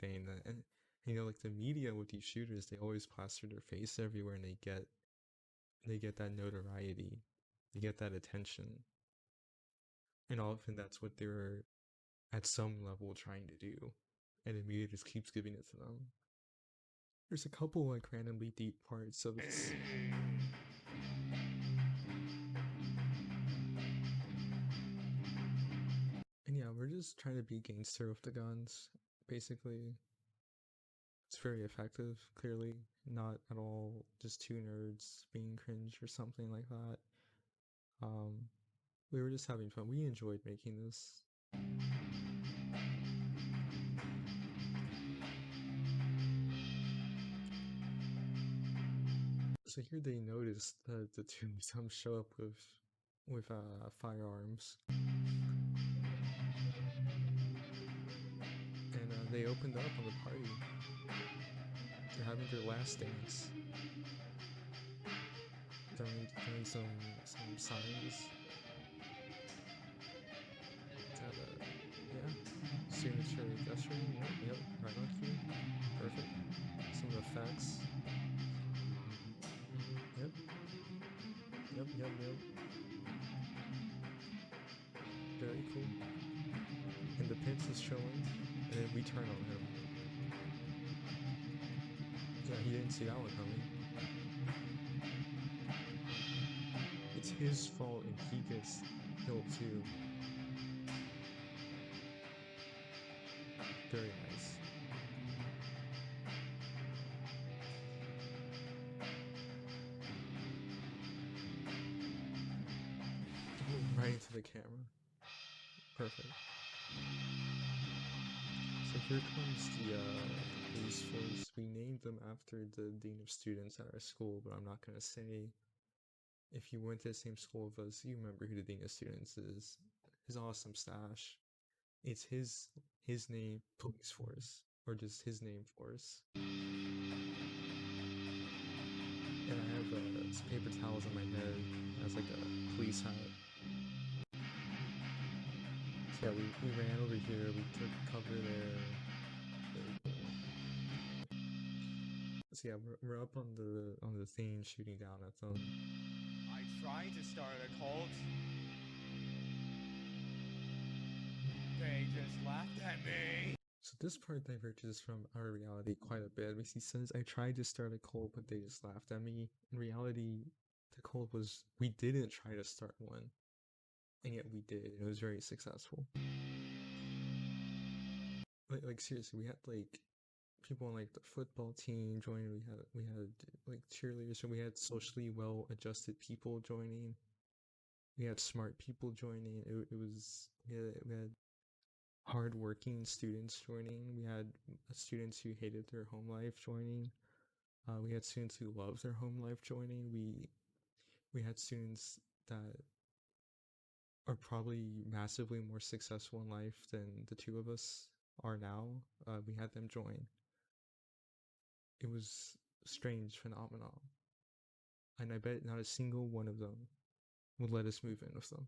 dang that, and you know, like the media with these shooters, they always plaster their face everywhere, and they get that notoriety, they get that attention, and often that's what they're at some level trying to do, and the media just keeps giving it to them. There's a couple like randomly deep parts of this. And yeah, we're just trying to be gangster with the guns, basically. It's very effective, clearly. Not at all just two nerds being cringe or something like that. We were just having fun. We enjoyed making this. So here they noticed that the two of them show up with firearms. And they opened up on the party. They're having their last dance. Throwing some signs. Yeah. Signature gesturing. Yep. Right on cue. Perfect. Some effects. Yep. Very cool. And the pins is showing, and then we turn on him. Yeah, he didn't see that one coming. It's his fault, and he gets killed too. Very nice. Right into the camera. Perfect. So here comes the police force. We named them after the dean of students at our school, but I'm not gonna say. If you went to the same school with us, you remember who the dean of students is. His awesome stash. It's his name, police force, or just his name force. And I have some paper towels on my head as like a police hat. So yeah, we ran over here, we took cover there. So yeah, we're up on the thing shooting down at them. I tried to start a cult. They just laughed at me. So this part diverges from our reality quite a bit. He says, I tried to start a cult, but they just laughed at me. In reality, the cult was, we didn't try to start one. And yet we did. It was very successful. Like seriously, we had like people on like the football team joining. We had like cheerleaders, so we had socially well adjusted people joining. We had smart people joining. It was we had hardworking students joining. We had students who hated their home life joining. We had students who loved their home life joining. We had students that are probably massively more successful in life than the two of us are now. We had them join. It was a strange phenomenon. And I bet not a single one of them would let us move in with them.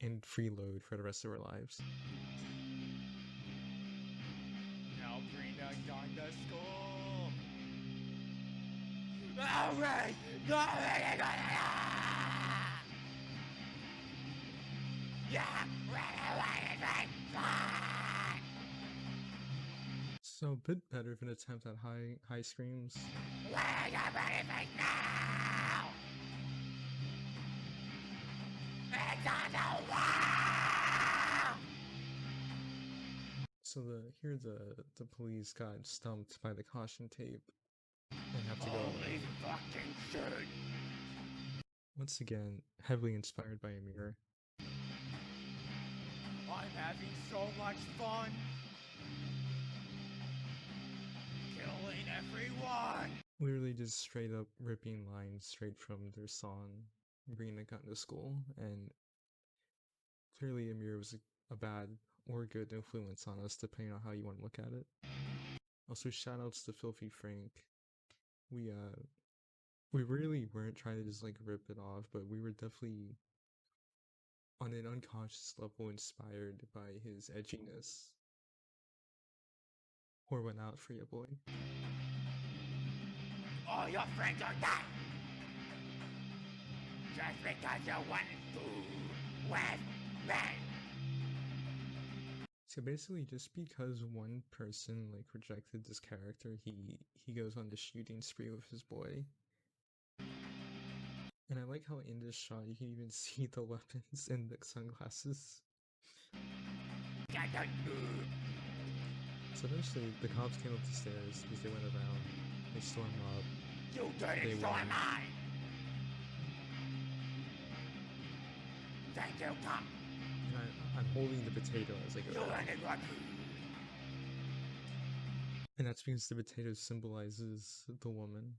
And freeload for the rest of our lives. Now bring the gun to school. Alright! So a bit better of an attempt at high screams. So here the police got stumped by the caution tape and have to go. Holy fucking shit! Once again, heavily inspired by Amir. I'm having so much fun killing everyone. Literally just straight up ripping lines straight from their song, bringing a gun to school, and clearly Amir was a bad or good influence on us, depending on how you want to look at it. Also, shoutouts to Filthy Frank. we really weren't trying to just like rip it off, but we were definitely on an unconscious level inspired by his edginess. Or went out for you, boy. All your friends are dead. Just because you want to with me. So basically, just because one person like rejected this character, he goes on the shooting spree with his boy. And I like how in this shot you can even see the weapons and the sunglasses. So eventually, the cops came up the stairs because they went around. They stormed up. You did They it, so won. am I. Thank you, cop. And I'm holding the potato as I go You down. ended what? And that's because the potato symbolizes the woman.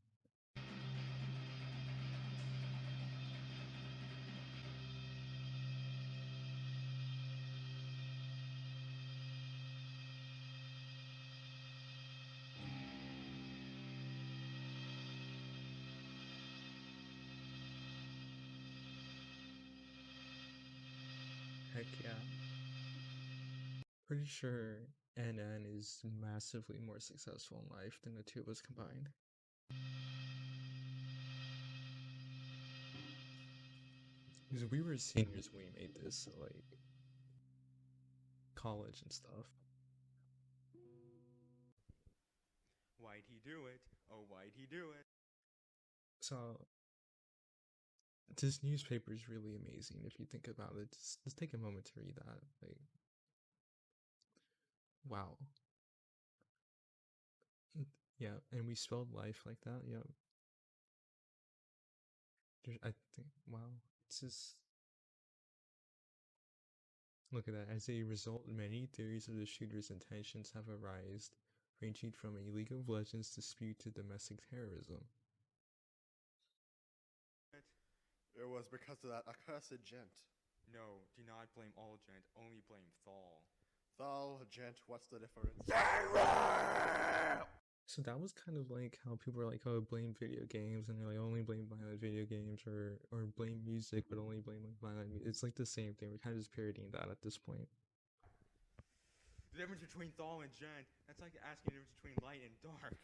Heck yeah. Pretty sure NN is massively more successful in life than the two of us combined. Because we were seniors when we made this, so like college and stuff. Why'd he do it? Oh, why'd he do it? So this newspaper is really amazing if you think about it. Just take a moment to read that. Like, wow. Yeah, and we spelled life like that. Yep. I think, wow. It's just. Look at that. As a result, many theories of the shooter's intentions have arisen, ranging from a League of Legends dispute to domestic terrorism. It was because of that accursed gent. No, do not blame all gent, only blame Thall. Thall, gent, what's the difference? So that was kind of like how people were like, oh, blame video games, and they're like, only blame violent video games, or blame music, but only blame like violent music. It's like the same thing. We're kind of just parodying that at this point. The difference between Thall and gent, that's like asking the difference between light and dark.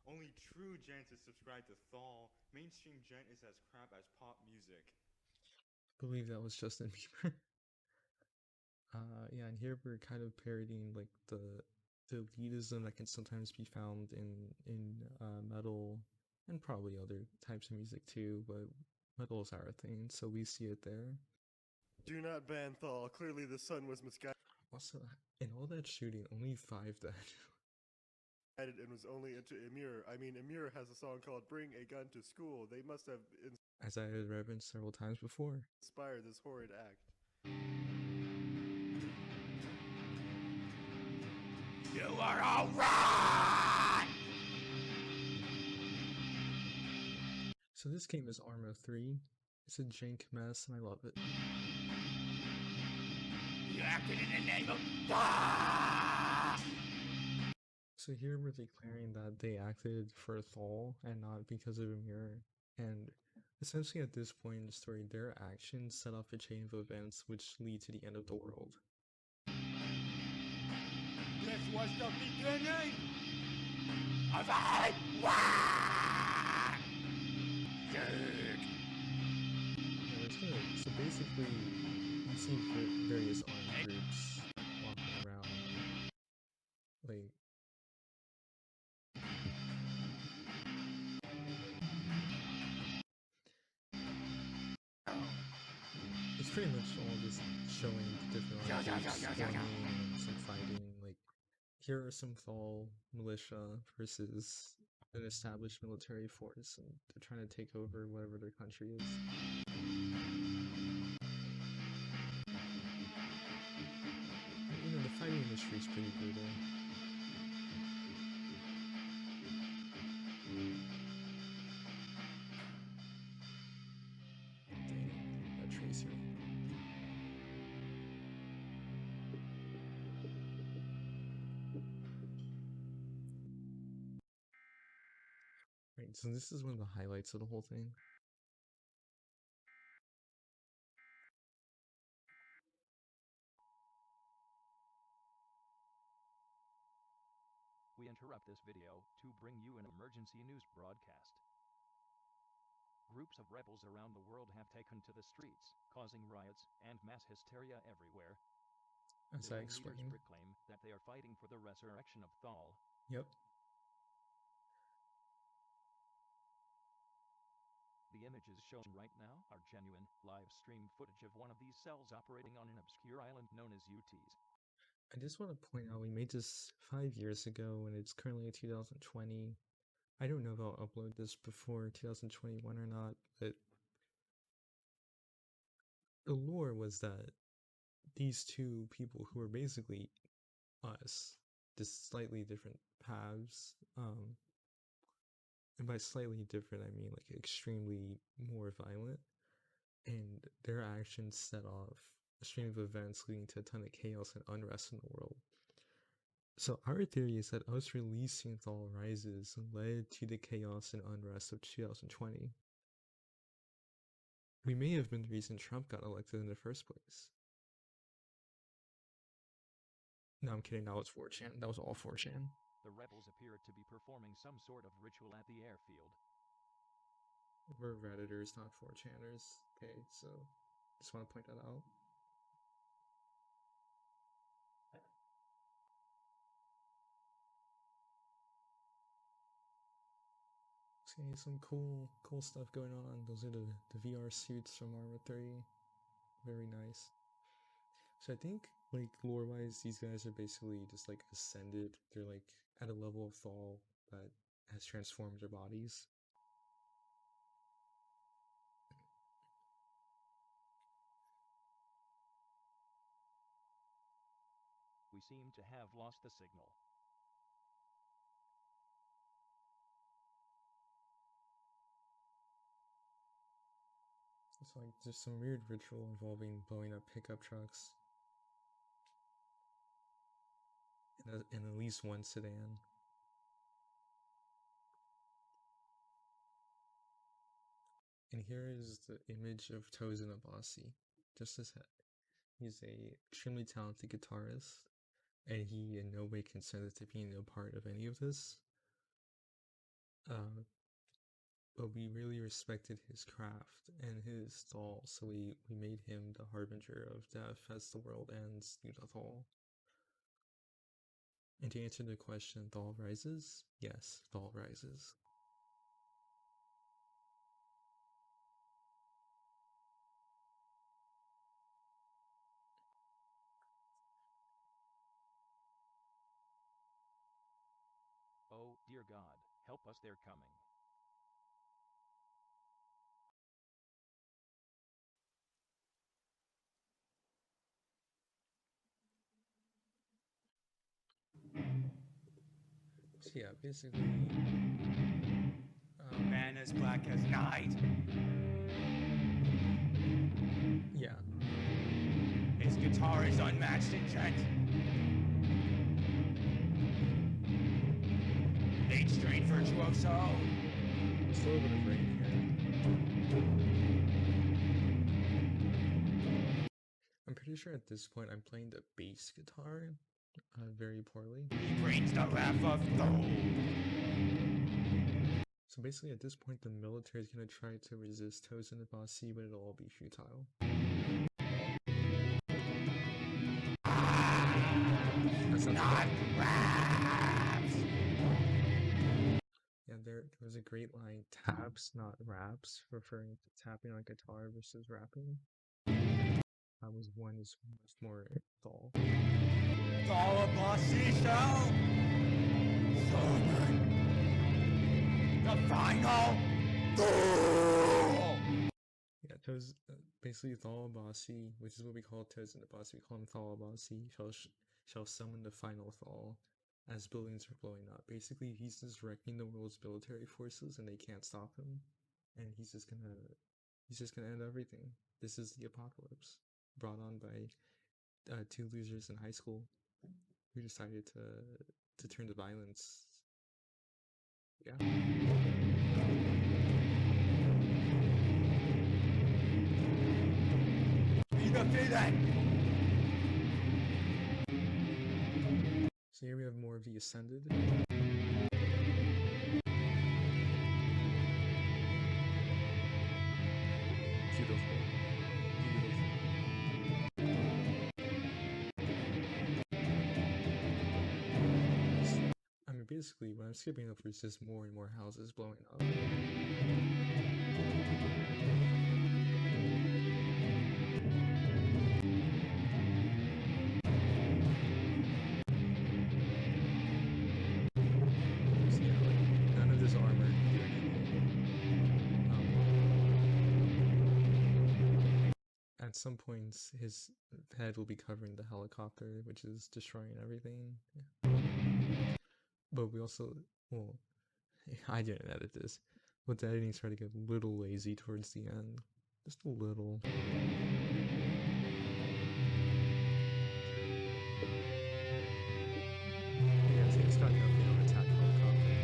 Only true gent is subscribed to Thall. Mainstream gent is as crap as pop music. I believe that was Justin Bieber. Yeah, and here we're kind of parodying like the elitism that can sometimes be found in metal and probably other types of music too, but metal is our thing, so we see it there. Do not ban Thall. Clearly the sun was misguided Also, in all that shooting, only 5 died. and was only into Emir. I mean, Emir has a song called Bring a Gun to School. They must have As I had referenced several times before. inspired this horrid act. You are all wrong! So this game is Arma 3. It's a jank mess and I love it. You acted in the name of God! So here we're declaring that they acted for Thall and not because of Amir. And essentially at this point in the story, their actions set off a chain of events which lead to the end of the world. This was the beginning of a war! So basically, you see various armed groups walking around. Like, it's pretty much all just showing different armed groups forming and some fighting. Like, here are some Thall militia versus an established military force, and they're trying to take over whatever their country is. You know, the fighting industry is pretty brutal. Dang, that tracer. Right, so this is one of the highlights of the whole thing. We interrupt this video to bring you an emergency news broadcast. Groups of rebels around the world have taken to the streets, causing riots and mass hysteria everywhere. As The I ringleaders explained. proclaim that they are fighting for the resurrection of Thall. Yep. The images shown right now are genuine, live-streamed footage of one of these cells operating on an obscure island known as UT's. I just want to point out we made this 5 years ago and it's currently 2020. I don't know if I'll upload this before 2021 or not, but the lore was that these two people who were basically us, just slightly different paths, and by slightly different I mean like extremely more violent, and their actions set off a stream of events leading to a ton of chaos and unrest in the world. So our theory is that us releasing Thall Rises led to the chaos and unrest of 2020. We may have been the reason Trump got elected in the first place. No, I'm kidding, that was 4chan. That was all 4chan. The rebels appear to be performing some sort of ritual at the airfield. We're Redditors, not 4chaners. Okay, so just want to point that out. Okay, some cool stuff going on. Those are the VR suits from Arma 3. Very nice. So I think, like, lore-wise, these guys are basically just, like, ascended. They're, like, at a level of Thall that has transformed their bodies. We seem to have lost the signal. It's like there's some weird ritual involving blowing up pickup trucks. And at least one sedan. And here is the image of Tozen Abasi. Just his head. He's a extremely talented guitarist, and he in no way consented to being a part of any of this. But we really respected his craft and his Thall, so we made him the harbinger of death as the world ends due to Thall. And to answer the question, Thall rises? Yes, Thall rises. Oh, dear God, help us, they're coming. So yeah, basically... Man as black as night. Yeah. His guitar is unmatched in gent. 8-string virtuoso. It's a little bit of rain here. I'm pretty sure at this point I'm playing the bass guitar very poorly. He brings the wrath of Thor. So basically at this point the military is going to try to resist Tozen Abasi, but it'll all be futile. Not raps. Yeah, there was a great line, taps, not raps, referring to tapping on guitar versus rapping. That was one is much more Thall. Thall-Abasi show. The final Thall. Yeah, basically Thall-Abasi, which is what we call Tozen Abasi, we call him Thall-Abasi, shall summon the final Thall as buildings are blowing up. Basically, he's just wrecking the world's military forces and they can't stop him. And he's just gonna end everything. This is the apocalypse, brought on by two losers in high school who decided to turn to violence. Yeah. So here we have more of the Ascended. Beautiful. I mean, basically, when I'm skipping over, it's just more and more houses blowing up. So yeah, like, none of this armor can do anything. At some points, his head will be covering the helicopter, which is destroying everything. Yeah. But we also, well, I didn't edit this, but the editing started to get a little lazy towards the end. Just a little. Yeah, so it's got nothing on attack helicopter.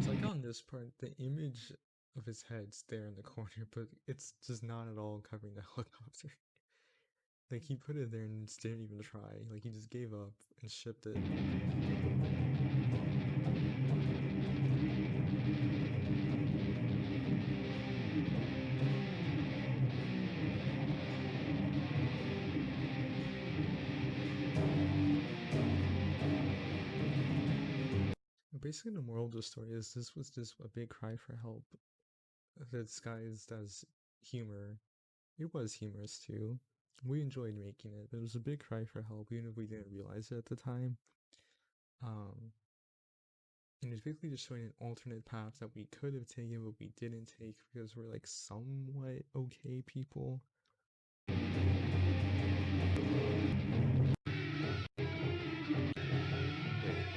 So like on this part, the image of his head's there in the corner, but it's just not at all covering the helicopter. Like he put it there and just didn't even try. Like he just gave up and shipped it. Basically, the moral of the story is this was just a big cry for help, disguised as humor. It was humorous too. We enjoyed making it, but it was a big cry for help, even if we didn't realize it at the time. And it's basically just showing an alternate path that we could have taken, but we didn't take because we're like somewhat okay people. Wait,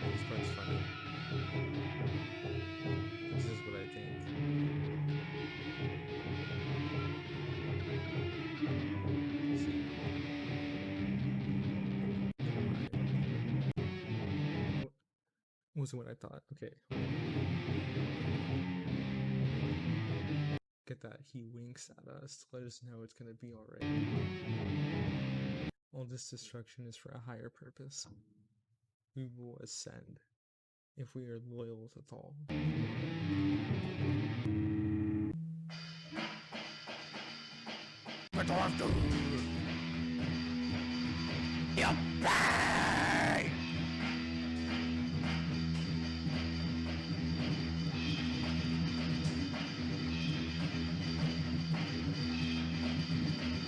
this part's funny. This is what I think. Wasn't what I thought. Okay. Get that. He winks at us to let us know it's gonna be alright. All this destruction is for a higher purpose. We will ascend if we are loyal to Thall.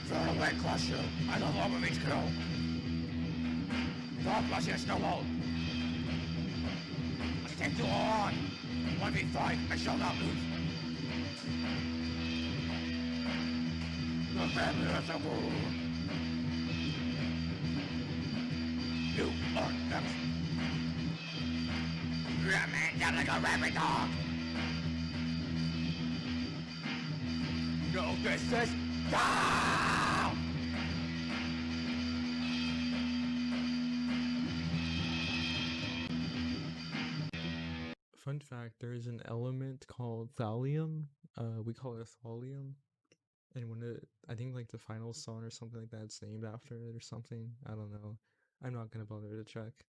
Throw away, crush you. I love all of each kill. God bless you, Snowball. Let's take you all on. 1v5, I shall not lose. The family is a fool. You are next. You're a man down like a rabid dog. No business. Down! Fun fact, there is an element called thallium. We call it thallium. And when it, I think like the final song or something like that, it's named after it or something. I don't know. I'm not gonna bother to check.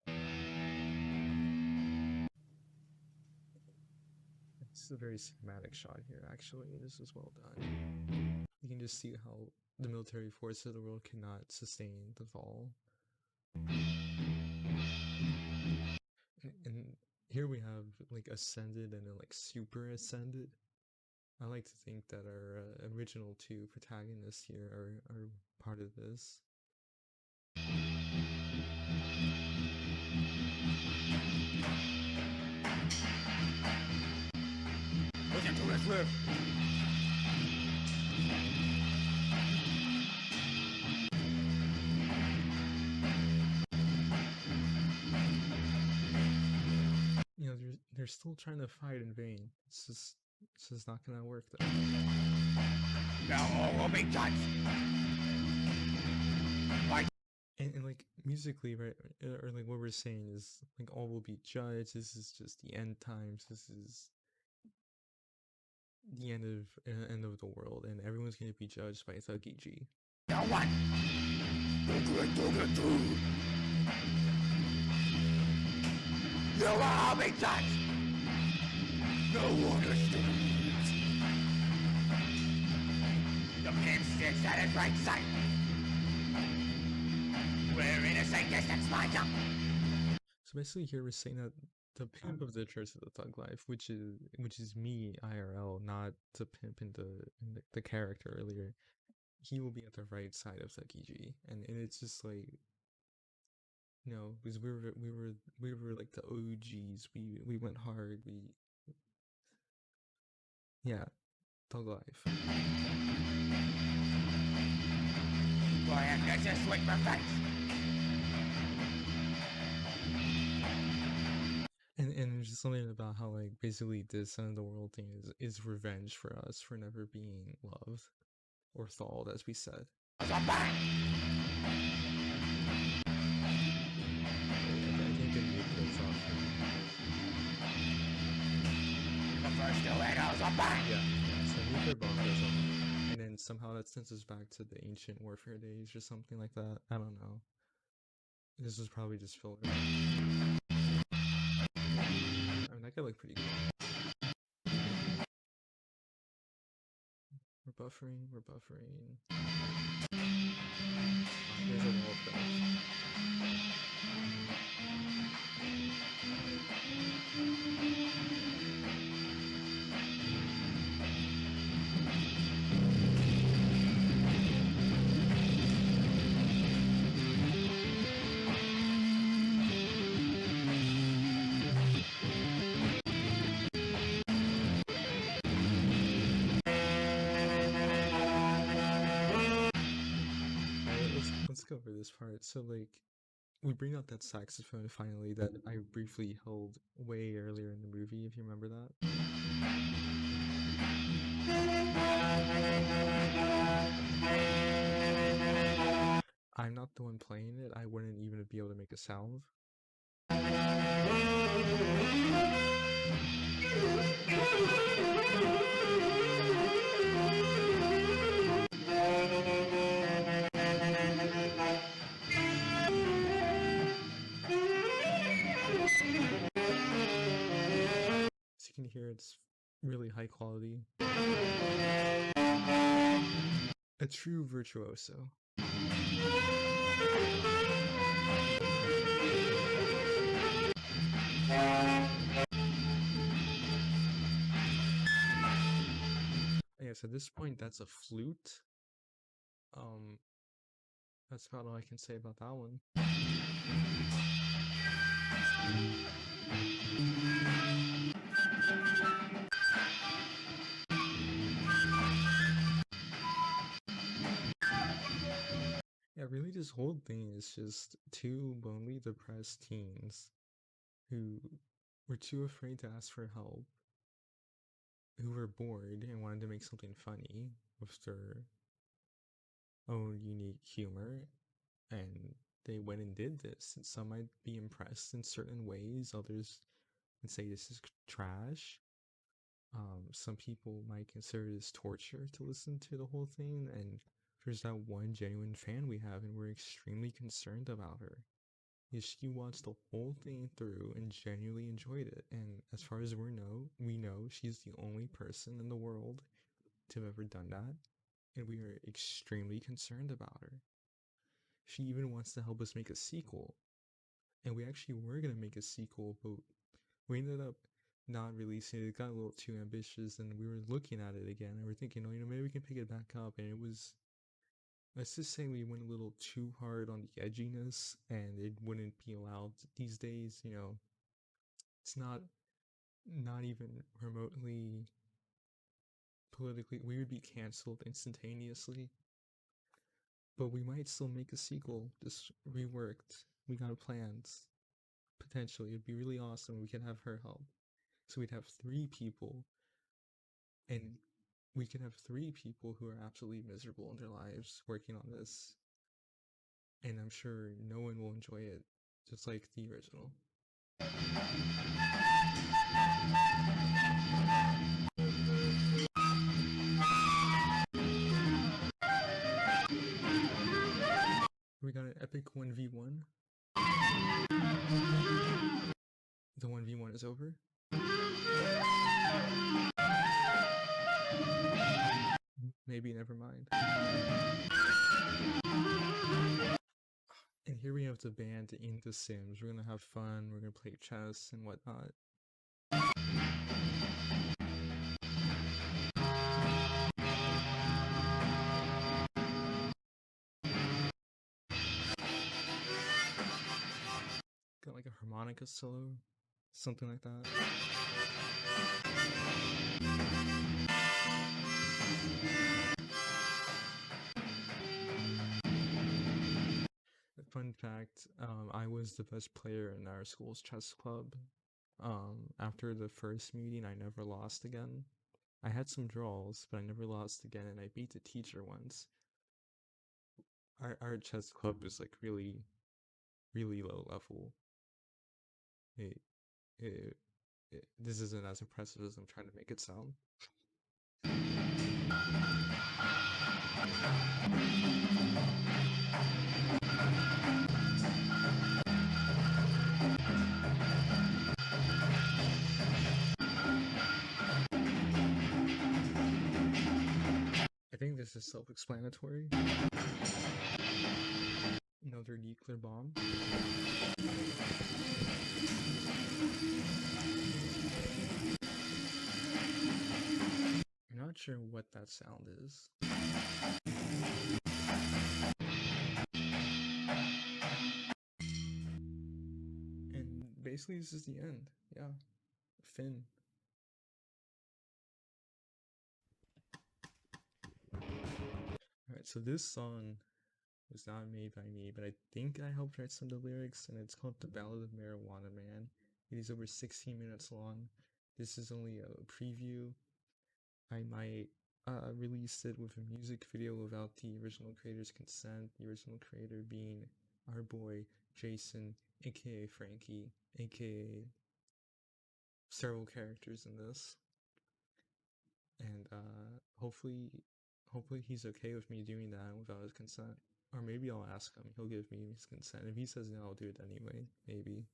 It's a very cinematic shot here, actually. This is well done. You can just see how the military force of the world cannot sustain the Thall. And here we have like ascended and then like super ascended. I like to think that our original two protagonists here are part of this. Listen to this riff. You know, they're still trying to fight in vain. It's just not gonna work though. Now all will be judged. And like musically, right, or like what we're saying is like all will be judged. This is just the end times. This is the end of the world, and everyone's gonna be judged by Thuggy-G. Now what? You will all be judged. No one understands. The pimp sticks at his right side. Where innocent distance lines up. So basically, here we're saying that the pimp of the Church of the Thug Life, which is me IRL, not the pimp in the character earlier, he will be at the right side of Thuggy-G, and it's just like, you know, because we were like the OGs. We went hard. Yeah, Thug Life. For him to just wait for face. And there's just something about how like basically this end of the world thing is revenge for us for never being loved or thawed, as we said. I think the mute goes off. The first two widows are back. Yeah, so nuclear bomb goes off, and then somehow that sends us back to the ancient warfare days or something like that. I don't know. This was probably just filler. I mean, that could look pretty good. We're buffering. There's a wall crash. Let's go over this part. So like, we bring out that saxophone finally that I briefly held way earlier in the movie, if you remember that. I'm not the one playing it. I wouldn't even be able to make a sound. As you can hear, it's really high quality. A true virtuoso. Yes, at this point, that's a flute. That's about all I can say about that one. Yeah, really, this whole thing is just two lonely, depressed teens who were too afraid to ask for help, who were bored and wanted to make something funny with their own unique humor, and they went and did this. And some might be impressed in certain ways, others would say this is trash. Some people might consider this torture to listen to the whole thing, and there's that one genuine fan we have, and we're extremely concerned about her. Is she watched the whole thing through and genuinely enjoyed it, and as far as we know she's the only person in the world to have ever done that, and we are extremely concerned about her. She even wants to help us make a sequel, and we actually were gonna make a sequel, but we ended up not releasing it. It got a little too ambitious, and we were looking at it again, and we're thinking, oh, maybe we can pick it back up. And it was, let's just say we went a little too hard on the edginess, and it wouldn't be allowed these days. It's not even remotely politically. We would be canceled instantaneously. But we might still make a sequel, just reworked. We got plans. Potentially, it'd be really awesome. We could have her help. So we'd have 3 people, and we could have 3 people who are absolutely miserable in their lives working on this. And I'm sure no one will enjoy it, just like the original. We got an epic 1v1. The 1v1 is over. Maybe never mind. And here we have the band in The Sims. We're gonna have fun, we're gonna play chess and whatnot. Got like a harmonica solo, something like that. Fun fact, I was the best player in our school's chess club. After the first meeting, I never lost again. I had some draws, but I never lost again, and I beat the teacher once. Our chess club is like really, really low level. This isn't as impressive as I'm trying to make it sound. I think this is self-explanatory. Another nuclear bomb. I'm not sure what that sound is. And basically this is the end. Yeah. Finn. Alright, so this song was not made by me, but I think I helped write some of the lyrics, and it's called The Ballad of Marijuana Man. It is over 16 minutes long. This is only a preview. I might release it with a music video without the original creator's consent, the original creator being our boy Jason, aka Frankie, aka several characters in this. And hopefully he's okay with me doing that without his consent. Or maybe I'll ask him. He'll give me his consent. If he says no, I'll do it anyway. Maybe.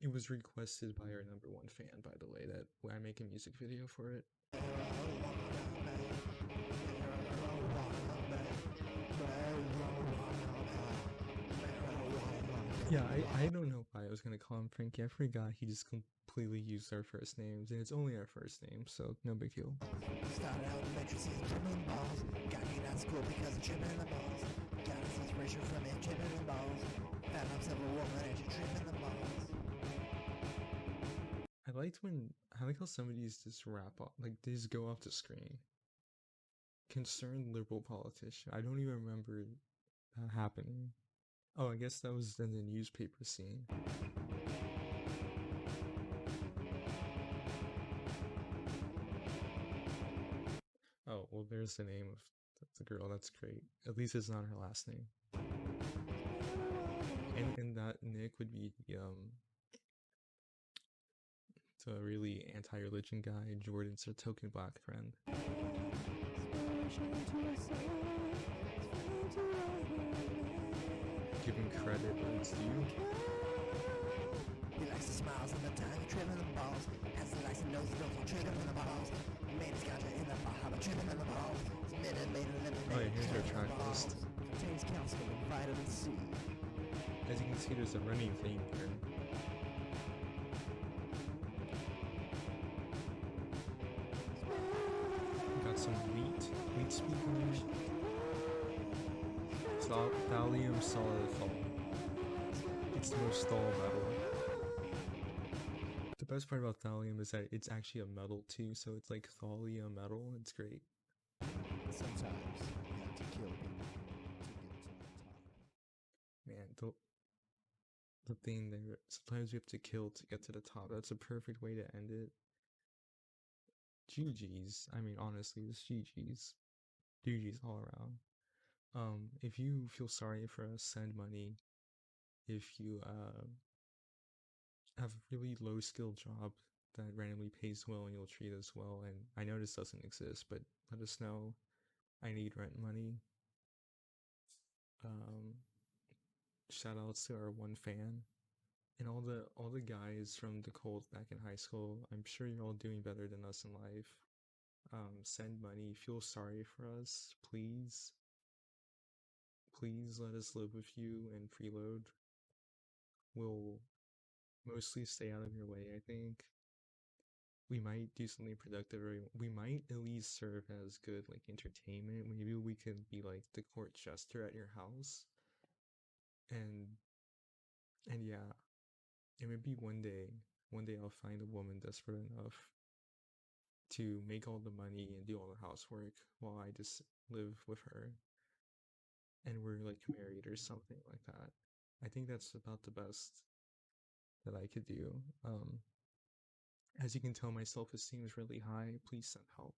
It was requested by our #1 fan, by the way, that I make a music video for it. Yeah, I don't know why I was gonna call him Frankie. I forgot he just completely used our first names, and it's only our first name, so no big deal. Started out in elementary season, trimming balls. Got kicked out of school because of trimming the balls. Got his inspiration from it, trimming the balls. Found himself a woman and she trimming the balls. I like how some of these just wrap up, like they just go off the screen. Concerned liberal politician. I don't even remember that happening. Oh, I guess that was in the newspaper scene. Oh, well, there's the name of the girl. That's great. At least it's not her last name. And that Nick would be the really anti-religion guy. Jordan's her token black friend. Give him credit where it's due. He likes the smiles and the time trimming the balls. Has the likes and knows the don't trimming the balls. Made his gotcha in the bar, trimming the balls. Oh yeah, here's our track list. Contains calcium and vitamin C. As you can see, there's a running theme here. speaker. Thallium solid Thall. It's the most Thall metal. The best part about thallium is that it's actually a metal too, so it's like thallium metal. It's great. Sometimes you have to kill people to get to the top. Man, the thing there. Sometimes you have to kill to get to the top. That's a perfect way to end it. GG's. I mean, honestly, it's GG's. GG's all around. If you feel sorry for us, send money. If you have a really low skill job that randomly pays well and you'll treat us well, and I know this doesn't exist, but let us know. I need rent money. Shout outs to our one fan and all the guys from the cult back in high school. I'm sure you're all doing better than us in life. Send money. Feel sorry for us, please. Please let us live with you and preload. We'll mostly stay out of your way, I think. We might do something productive, or we might at least serve as good like entertainment. Maybe we could be like the court jester at your house. And yeah, and maybe one day I'll find a woman desperate enough to make all the money and do all the housework while I just live with her. And we're like married or something like that. I think that's about the best that I could do. As you can tell, my self-esteem is really high. Please send help.